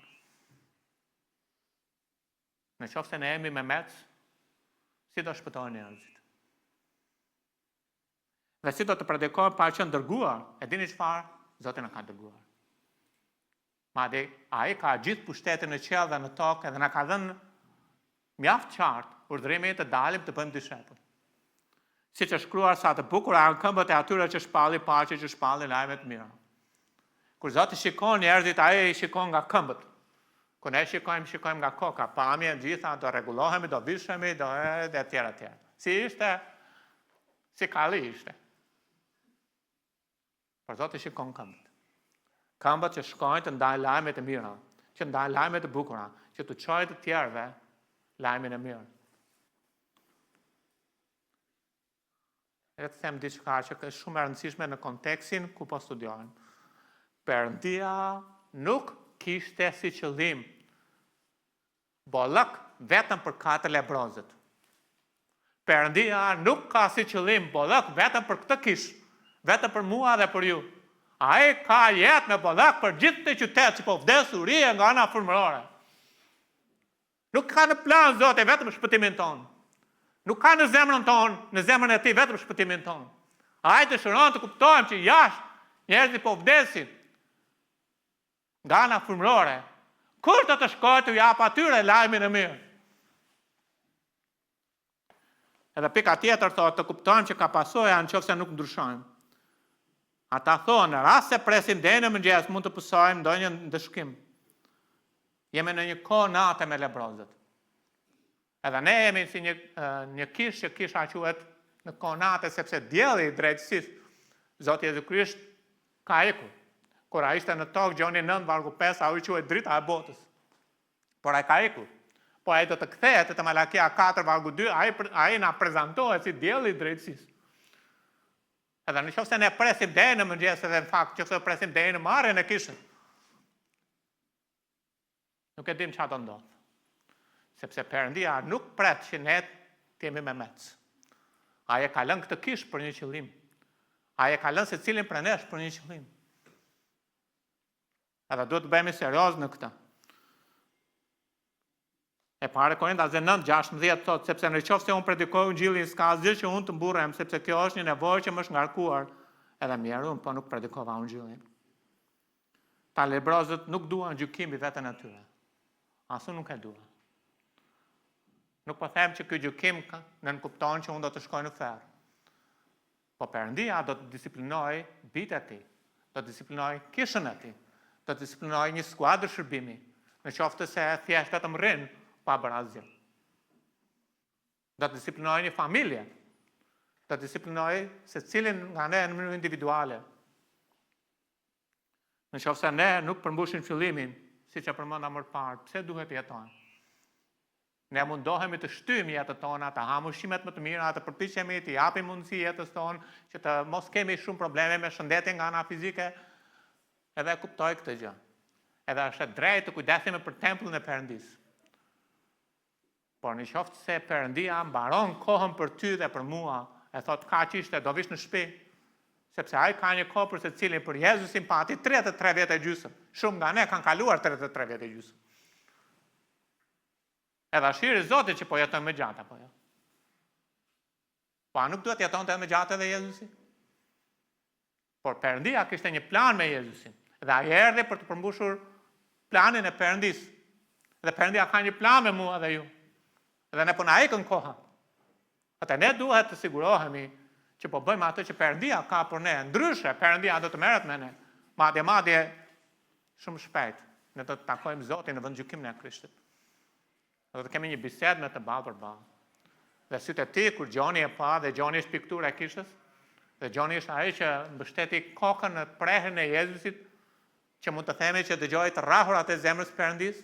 Në qoftë se ne jemi me mec, si do shpëtojnë njerëzit? Dhe si do të predikojnë pa qenë dërguar? E dini çfarë? Zoti na ka dërguar. Madje ai ka gjithë pushtetin në qiell dhe në tokë dhe na ka dhënë mjaft qartë urdhrimin të dalim të bëjmë dishepull. Siç është shkruar sa të bukura janë këmbët e atyre që shpallin paqe, që shpallin lajme të mira. Kur Zoti shikon njerëzit, ai i shikon nga këmbët. Kur ne shikojmë nga koka, pamje gjitha, do rregullohemi, do vishemi, do edhe etj. Si ishte, si kalli ishte. Por Zoti shikon këmbët. Këmbët që shkojnë të ndajnë lajme të mira, që ndajnë lajme të bukura, që të çojnë të tjerëve lajmin e mirë. Të them diçka që është shumë e rëndësishme në kontekstin ku po studiojmë. Perëndia nuk kishte si qëllim bollëk vetëm për 4 lebrozët. Perëndia nuk ka si qëllim bollëk vetëm për këtë kish, vetëm për mua dhe për ju. Ai ka jetë me bollëk për gjithë të qytet që po vdesur nga ana frymërore. Nuk ka në plan Zoti vetëm shpëtimin tonë. Nuk ka në zemrën tonë, në zemrën e tij vetëm shpëtimin tonë. Ai dëshiron të kuptojmë që jashtë njerëzit po vdesin nga ana frymërore. Kur të shkojë të jap atyre lajmin e mirë. Edhe pika tjetër thotë të kuptojmë që ka pasoja nëse nuk ndryshojmë. Ata thonë, në rast se presim deri në mëngjes mund të pësojmë ndonjë ndëshkim. Jemi në një kohë nate me lebrozët. Edhe ne jemi si një kish që kisha quhet në kohë nate sepse dielli i drejtësisë, Zoti Jezu Krisht ka ikur. Kur ai ishte në tokë, Gjoni 9:5, ai quhet drita e botës. Por ai ka ikur. Po ai do të kthehet te Malakia 4:2, ai na prezantohet si dielli i drejtësisë. Edhe nëse ne presim deri në mëngjes edhe në fakt nëse presim deri në marrjen e kishës. Nuk e dim çfarë do ndodh. Sepse Perëndia nuk pret që ne të jemi me mec. Ai e ka lënë këtë kish për një qëllim. Ai e ka lënë secilin prej nesh për një qëllim. Edhe duhet të bëhemi serioz në këtë. E para Korinta 9:16 thotë, sepse nëse unë predikoj ungjillin, s'ka asgjë që unë të mburrem, sepse kjo është një nevojë që më është ngarkuar, edhe mirë, unë po nuk predikova ungjillin. Ta lebrozët nuk duan gjykimin veten e tyre. Asu nuk e dua. Nuk po them që ky gjykim në kupton që unë do të shkoj në ferr. Po Perëndia do të disiplinoj bitë e tij, do të disiplinoj kishën e tij, do të disiplinoj një skuadër shërbimi, në qoftë se thjesht vetëm rrin pa bërë asgjë. Do të disiplinoj një familje, do të disiplinoj secilin nga ne në mënyrë individuale. Në qoftë se ne nuk përmbushim qëllimin, siç e përmenda më parë, pse duhet të jetojmë? Ne mundohemi të shtyjmë jetën tona, të hamë ushqimet më të mira, të përpiqemi të japim mundësi jetës tonë, që të mos kemi shumë probleme me shëndetin nga ana fizike, edhe kuptoj këtë gjë. Edhe është drejt të kujdesemi për tempullin e Perëndisë. Por në qoftë se Perëndia mbaron kohën për ty dhe për mua, e thot kaq ishte, do vish në shtëpi, sepse ai ka një kohë për secilin, për Jezusin pati 33 vjet e gjysmë. Shumë nga ne kanë kaluar 33 vjet e gjysmë. Edhe shiri Zotit që po jetojnë më gjatë apo jo. Po a nuk duhet jetonte më gjatë edhe Jezusi? Por Perëndia kishte një plan me Jezusin. Dhe ai erdhi për të përmbushur planin e Perëndisë. Dhe Perëndia ka një plan me mua dhe ju. Dhe ne po na ikën koha. Atë ne duhet të sigurohemi që po bëjmë atë që Perëndia ka për ne. Ndryshe Perëndia do të merret me ne. Madje shumë shpejt ne do të takojmë Zotin në vendgjykimin e Krishtit. Do të kemi një bisedë me të ballë për ballë. Dhe sytë e tij kur Gjoni e pa dhe Gjoni është pikturë e kishës, dhe Gjoni është ai që mbështeti kokën në prehjen e Jezusit, që mund të themi që dëgjoi të rrahurat e zemrës së Perëndisë.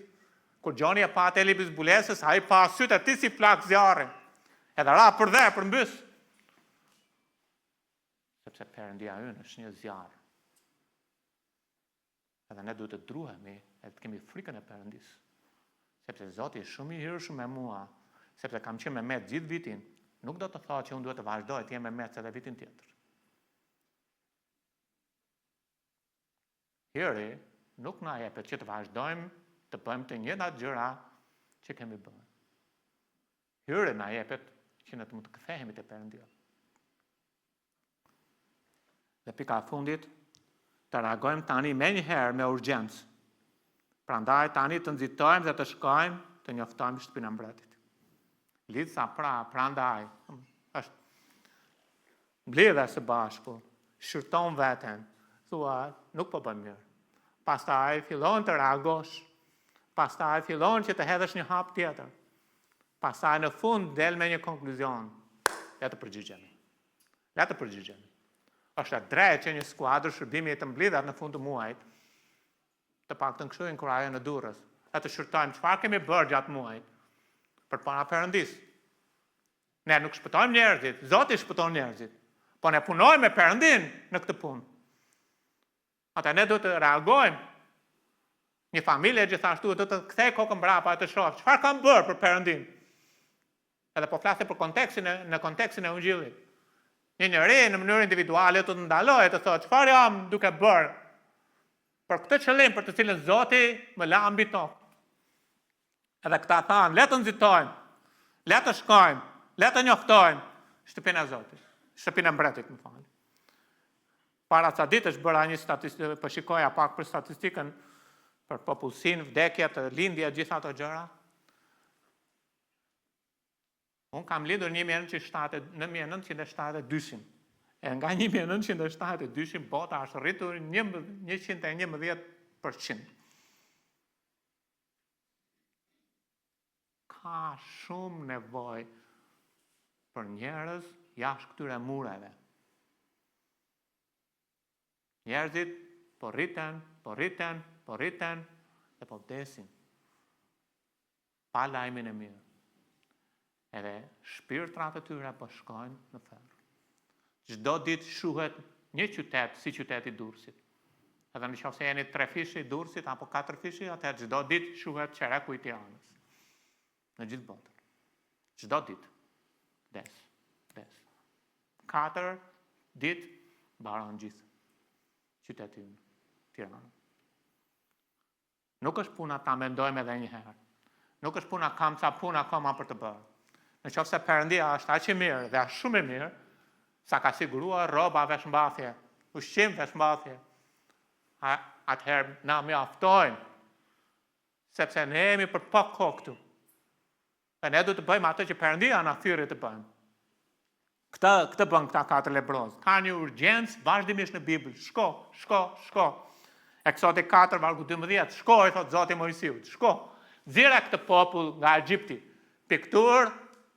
Kur Gjoni e pa te lipi i zbulesës, ai pa sytë e tij si flak zjarri. Edhe ra për dhe përmbys. Sepse Perëndia ynë është një zjarr. Edhe ne duhet të druhemi e të kemi frikën e Perëndisë. Sepse Zoti është shumë i hirshëm me mua, sepse kam qenë me met gjithë vitin, nuk do të thotë që unë duhet të vazhdoj të jem me met edhe vitin tjetër. Hiri nuk na jepet që të vazhdojmë të bëjmë të njëjtat gjëra që kemi bërë. Hiri na jepet që ne të mund të kthehemi te Perëndia. Dhe pika e fundit, të reagojmë tani menjëherë me urgjencë Prandaj tani të nxitojmë dhe të shkojmë të njoftojmë shtëpinë e Mbretit. Lidhsa prandaj është mbledha së bashku, shërton veten, thua nuk po bën mirë. Pastaj fillon të reagosh, pastaj fillon që të hedhësh një hap tjetër. Pastaj në fund del me një konkluzion. Le të përgjigjemi. Është e drejtë që një skuadër shërbimi të mbledhat në fund të muajit, të paktën kështu inkurajo në Durrës, e të shërtojmë çfarë kemi bërë gjatë muajit përpara Perëndis. Ne nuk shpëtojmë njerëzit, Zoti shpëton njerëzit, po ne punojmë me Perëndin në këtë punë. Ata ne duhet të reagojmë. Një familje gjithashtu duhet të kthej kokën mbrapa e të shohë çfarë kam bërë për Perëndin. Edhe po flasë për kontekstin e Ungjillit. Një njeri në mënyrë individuale të ndalojë të thotë çfarë jam duke bërë për këtë qëllim për të cilën Zoti më la mbi tokë. Edhe këta thanë, le të nxitojmë, le të shkojmë, le të njoftojmë shtëpinë e Zotit, shtëpinë e Mbretit, më falni. Para ca ditësh bëra një statistikë, po shikoja pak për statistikën për popullsinë, vdekjet, lindje, gjitha ato gjëra. Unë kam lindur në 1972. E nga 1972 bota është rritur 111%. Ka shumë nevojë për njerëz jashtë këtyre mureve. Njerëzit po rriten dhe po vdesin. Pa lajmin e mirë. Edhe shpirtrat e tyre po shkojnë në ferr. Çdo ditë shuhet një qytet si qyteti Durrësit. Edhe nëse jeni 3 fishi Durrësit apo 4 fishi, atëherë çdo ditë shuhet çereku i Tiranës. Në gjithë botën. Çdo ditë. Des. 4 ditë mbaron gjithë qyteti Tirana. Nuk është puna ta mendojmë edhe një herë. Nuk është puna kam ca puna akoma për të bërë. Nëse Perëndia është aq e mirë dhe është shumë e mirë, sa ka siguruar rroba veshmbathje, ushqim veshmbathje, atëherë na mjaftojnë, sepse ne jemi për pak kohë këtu. Dhe ne duhet të bëjmë atë që Perëndia na thyrë të bëjmë. Këtë bën këta 4 lebrozë. Ka një urgjencë vazhdimisht në Bibël. Shko. Eksodi 4, vargu 12, shko, i thot Zoti Mojsiut, shko. Nxirë këtë popull nga Egjipti. Pikturë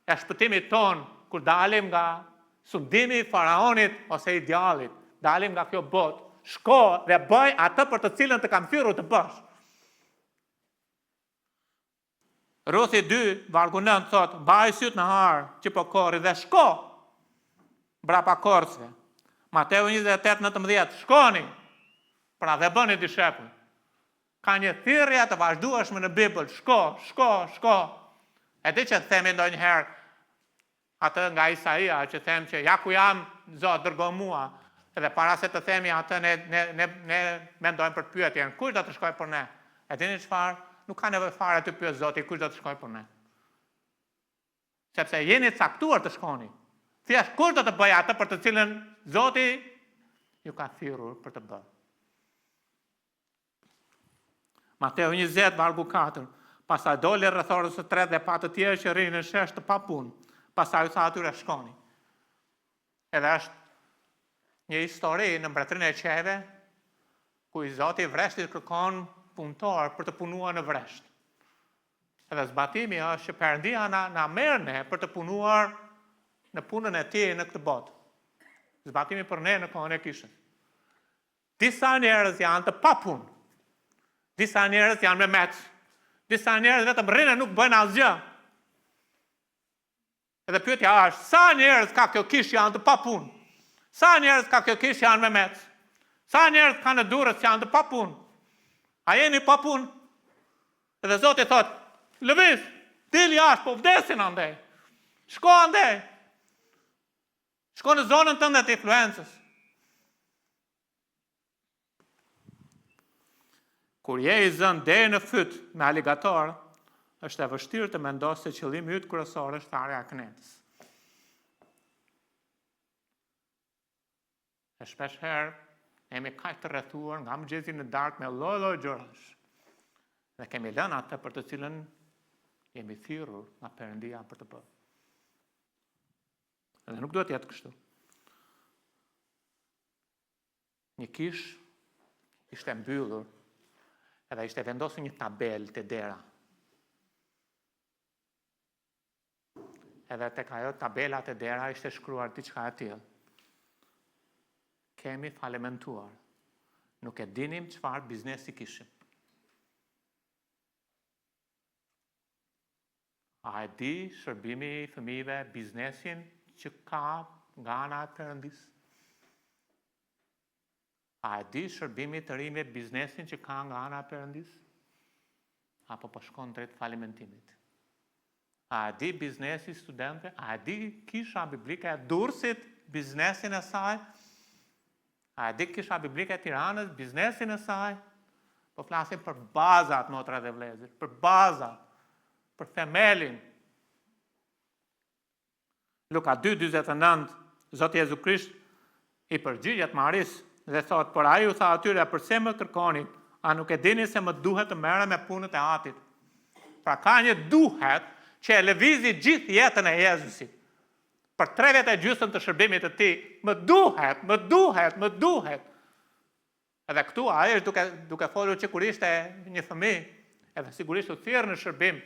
e shpëtimit ton, kur dalim nga sundimi i faraonit ose i djallit, dalim nga kjo botë, shko dhe bëj atë për të cilën të kam thyrur të bësh. Ruthi 2, vargu 9, thot, mbaj syt në harë që po korri dhe shko brapa korçve. Mateu 28:19, shkoni, pra dhe bëni dishepujt. Ka një thirrje të vazhdueshme në Bibël, shko. E di që themi ndonjëherë atë nga Isaia që them që ja ku jam, Zot dërgo mua. Edhe para se të themi atë ne mendojmë për pyetjen, kush do të shkojë për ne? E dini çfarë? Nuk ka nevojë fare të pyet Zoti kush do të shkojë për ne. Sepse jeni caktuar të shkoni. Thjesht kush do të bëjë atë për të cilën Zoti ju ka thirrur për të bërë. Mateu 20, vargu 4. Pastaj doli rreth orës së 3 dhe pa të tjerë që rrinin në shesh të papunë. Pastaj u tha atyre shkoni. Edhe është një histori në mbretërinë e qeve, ku i Zoti vreshtit kërkon punëtor për të punuar në vresht. Edhe zbatimi është që Perëndia na merr ne për të punuar në punën e tij në këtë botë. Zbatimi për ne në kohën e kishës. Disa njerëz janë të papunë. Disa njerëz janë me mec. Disa njerëz vetëm rrinë nuk bëjnë asgjë. Edhe pyetja është, sa njerëz ka kjo kishë janë të papunë? Sa njerëz ka kjo kishë janë me mec? Sa njerëz ka në Durrës janë të papunë? A jeni papunë? Edhe Zoti thot, lëviz, dil jashtë, po vdesin andej. Shko andej. Shko në zonën tënde të influencës. Kur je i zënë deri në fyt me aligator, është e vështirë të mendosh se qëllimi yt kryesor është thirrja e kënetës. E shpesh herë jemi kaq të rrethuar nga mëngjesi në darkë me lloj-lloj gjërash. Dhe kemi lënë atë për të cilën jemi thirrur nga Perëndia për të bërë. Dhe nuk duhet jetë kështu. Një kish ishte mbyllur edhe ishte vendosur një tabel të dera. Edhe tek ajo tabela të dera ishte shkruar diçka e tillë. Kemi falimentuar. Nuk e dinim çfarë biznesi kishim. A e di shërbimi i fëmijëve biznesin që ka nga ana e Perëndis? A e di shërbimi të rinjve biznesin që ka nga ana e Perëndis? Apo po shkon drejt falimentimit? A e di biznesi studentëve? A e di kisha biblike e Durrësit biznesin e saj? A e di kisha biblike e Tiranës biznesin e saj? Po flasim për bazat, motra dhe vëllezër, për bazat, për themelin. Luka 2:49, Zoti Jezu Krisht i përgjigjet Maris dhe thot, por ai u tha atyre, përse më kërkoni? A nuk e dini se më duhet të merrem me punët e Atit? Pra ka një duhet që e lëvizi gjithë jetën e Jezusit. Për 3 vjet e gjysmë të shërbimit të tij, më duhet. Edhe këtu ai është duke folur që kur ishte një fëmijë, edhe sigurisht u thirr në shërbim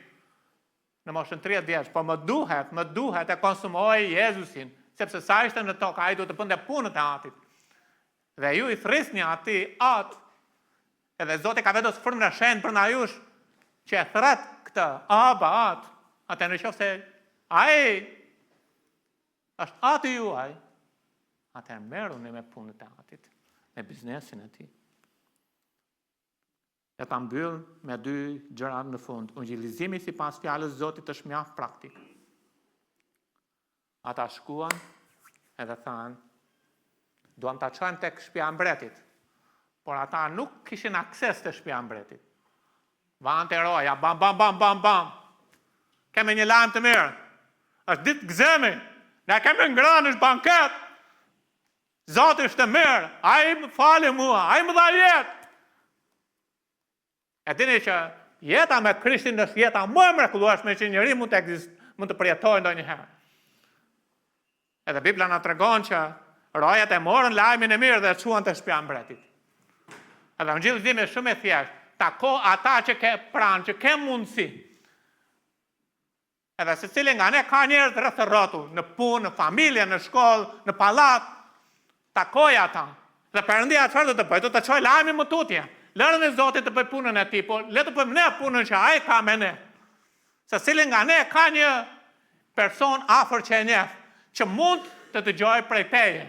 në moshën 30 vjeç, po më duhet e konsumoi Jezusin, sepse sa ishte në tokë ai duhet të bënte punët e Atit. Dhe ju i thrisni atij atë, edhe Zoti ka vendosur frymën e shenjtë brenda jush që e thret këtë Aba atë, atë në qoftë se ai është Ati juaj, atë merruni me punët e Atit, me biznesin e tij. E ta mbyll me 2 gjëra në fund. Ungjillizimi sipas fjalës së Zotit është mjaft praktik. Ata shkuan edhe thanë, duam ta çojmë tek shtëpia e mbretit. Por ata nuk kishin akses te shtëpia e mbretit. Vante roja, bam. Kemi një lajm të mirë. Është ditë gëzimi. Ne kemi ngrënë, është banket. Zoti është mirë. Ai më fali mua, ai më dha jetë. E dini që jeta me Krishtin është jeta më e mrekullueshme që njëri mund të përjetojë ndonjëherë. Edhe Bibla na tregon që rojat e morën lajmin e mirë dhe e çuan te shtëpia e mbretit. Edhe ungjillimi është shumë i thjeshtë. Tako ata që ke pranë, që ke mundësi. Edhe secili nga ne ka njerëz rreth rrotull, në punë, në familje, në shkollë, në pallat. Takoj ata. Dhe Perëndia çfarë do të bëjë? Do të çojë lajmin më tutje. Lërën e Zotit të bëj punën e tij, po le të bëjmë ne punën që ai ka me ne. Secili nga ne ka një person afër që e njeh, që mund të dëgjojë prej teje.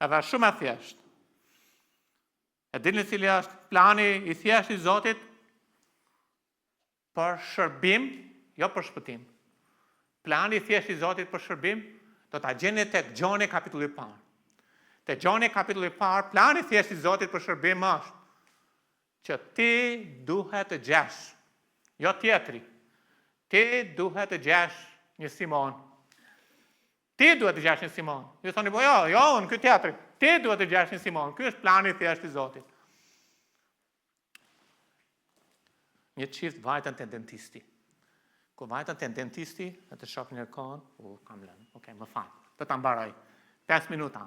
Edhe shumë e thjeshtë. E dini cili është plani i thjeshtë i Zotit? Për shërbim, jo për shpëtim. Plani i thjeshtë i Zotit për shërbim do ta gjeni tek Gjoni kapitulli 1. Te Gjoni kapitulli 1, plani i thjeshtë i Zotit për shërbim është që ti duhet të gjesh, jo tjetri. Ti duhet të gjesh një Simon. Ti duhet të gjesh një Simon. Ju thoni, po jo, unë ky tjetri. Ti duhet të gjesh një Simon. Ky është plani i thjeshtë i Zotit. Një çift vajtën te dentisti. Kur vajtën te dentisti, e të shohin një kohën, kam lënë. Okej, më fal. Do ta mbaroj. 5 minuta.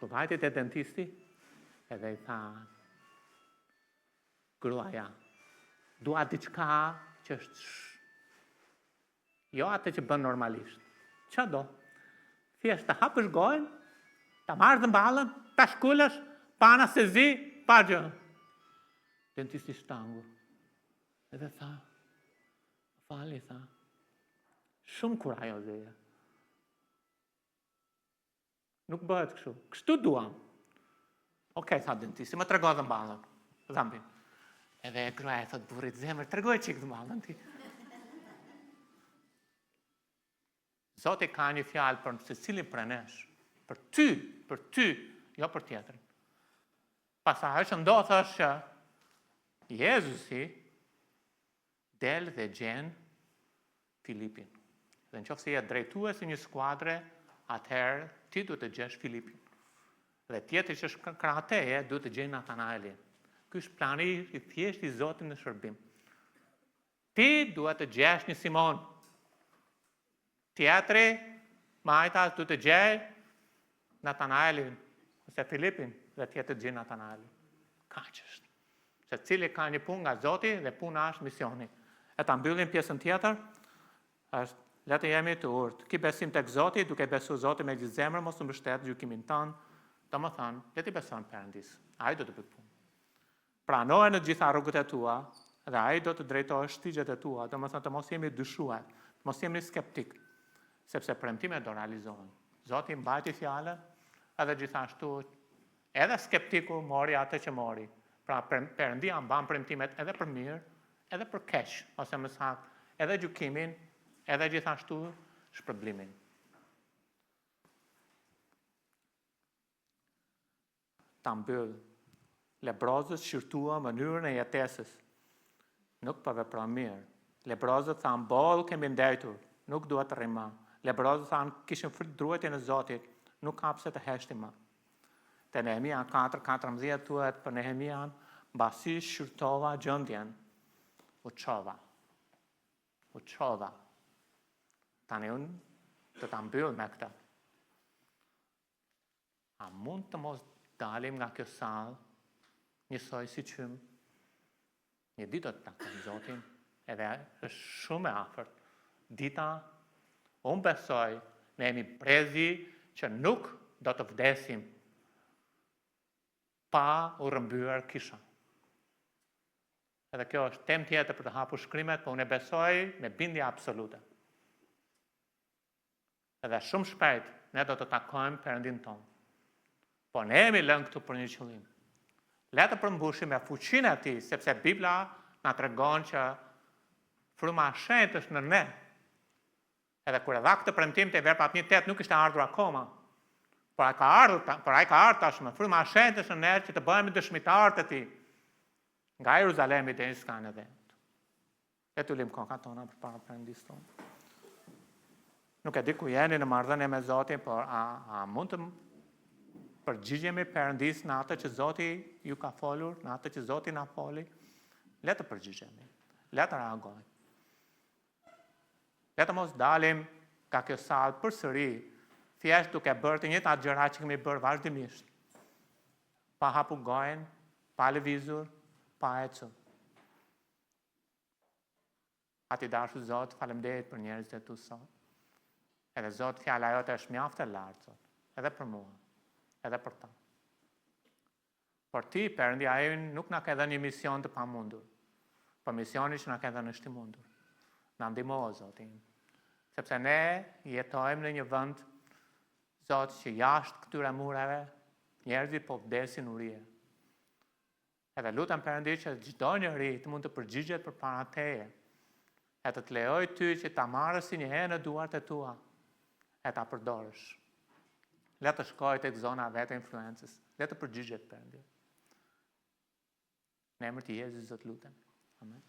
Kur vajtën te dentisti, edhe i tha, gruaja, dua diçka që është jo atë që bën normalisht. Ç'a do? Thjesht të hapësh gojën, ta marrësh mballën, ta shkulesh, pa anestezi, pa gjë. Dentisti shtangur. Edhe tha, fali, tha, shumë kurajozeje. Nuk bëhet kështu. Kështu duam. Okej, tha dentisti, më tregoj dhe mballën. Dhambin. Edhe gruaja thot burrit, zemër, tregoj çik dhe mballën ti. Zoti ka një fjalë për secilin prej nesh. Për ty, jo për tjetrin. Pastaj që ndodh është që Jezusi del dhe gjen Filipin. Dhe nëse je drejtues i një skuadre, atëherë ti duhet të gjesh Filipin. Dhe tjetër që është krah teje, duhet të gjejnë Natanaelin. Ky është plani i thjesht i Zotit në shërbim. Ti duhet të gjesh një Simon. Tjetri, majta, duhet të gjej Natanaelin, ose Filipin, dhe tjetër të gjej Natanaelin. Kaq është. Se cili ka një punë nga Zoti dhe puna është misioni. E ta mbyllim pjesën tjetër, është le të jemi të urtë. Ki besim tek Zoti, duke besu Zoti me gjithë zemrën, mos të mbështet gjykimin tonë, domethënë, le të beson Perëndis. Ai do të bëj punë. Pranoje në gjitha rrugët e tua, dhe ai do të drejtojë shtigjet e tua, domethënë të mos jemi dyshuar, të mos jemi skeptik, sepse premtimet do realizohen. Zoti mbajti fjalën, edhe gjithashtu edhe skeptiku mori atë që mori. Pra Perëndia mban premtimet edhe për mirë, edhe për keq, ose më saktë, edhe gjykimin, edhe gjithashtu shpërblimin. Ta mbyll. Lebrozët shqyrtua mënyrën e jetesës, nuk për vepra mirë. Lebrozët thanë, boll kemi ndajtur, nuk duhet të rrima. Lebrozët thanë, kishin fryt druajtjen e Zotit, nuk hapse të heshtim më. Te Nehemia 4:14 thuhet për Nehemian, mbasi shqyrtova gjendjen, u çova. Tani unë të ta mbyll me këtë. A mund të mos dalim nga kjo sallë njësoj si qymë? Një ditë do të takojmë Zotin, edhe është shumë e afërt. Dita, unë besoj, ne jemi brezi që nuk do të vdesim pa u rrëmbyer kisha. Edhe kjo është temë tjetër për të hapur shkrimet, por unë besoj me bindje absolute. Edhe shumë shpejt ne do të takojmë Perëndin tonë. Po ne jemi lënë këtu për një qëllim. Le të përmbushim me fuqinë e tij, sepse Bibla na tregon që fryma e shenjtë është në ne. Edhe kur e dha këtë premtim te Verbrat 1:8 nuk ishte ardhur akoma. Por ai ka ardhur tashmë. Fryma e shenjtë është në ne që të bëhemi dëshmitarë të tij. Nga Jeruzalemi deri në skajnë e Vendit. Le të ulim kokat tona përpara Perëndisë tonë. Nuk e di ku jeni në marrëdhënie me Zotin, por a mund të përgjigjemi Perëndisë në atë që Zoti ju ka folur, në atë që Zoti na foli? Le të përgjigjemi. Le të reagojmë. Le të mos dalim nga kjo sallë përsëri, thjesht duke bërë të njëjtat gjëra që kemi bërë vazhdimisht. Pa hapur gojën, pa lëvizur, pa ecur. Ati dashur Zot, faleminderit për njerëzit e tu sot. Edhe Zot, fjala jote është mjaft e lartë, Zot, edhe për mua, edhe për ta. Por ti, Perëndia jon, nuk na ka dhënë një mision të pamundur, por misioni që na ka dhënë është i mundur. Na ndihmo, Zotin, sepse ne jetojmë në një vend, Zot, që jashtë këtyre mureve njerëzit po vdesin urije. Edhe lutem Perëndi që çdo njeri të mund të përgjigjet përpara teje, e të lejoj ty që ta marrësh si një herë në duart e tua, e ta përdorësh. Le të shkoj tek zona vetë influencës, le të përgjigjet Perëndi. Në emër të Jezusit zot lutem. Amen.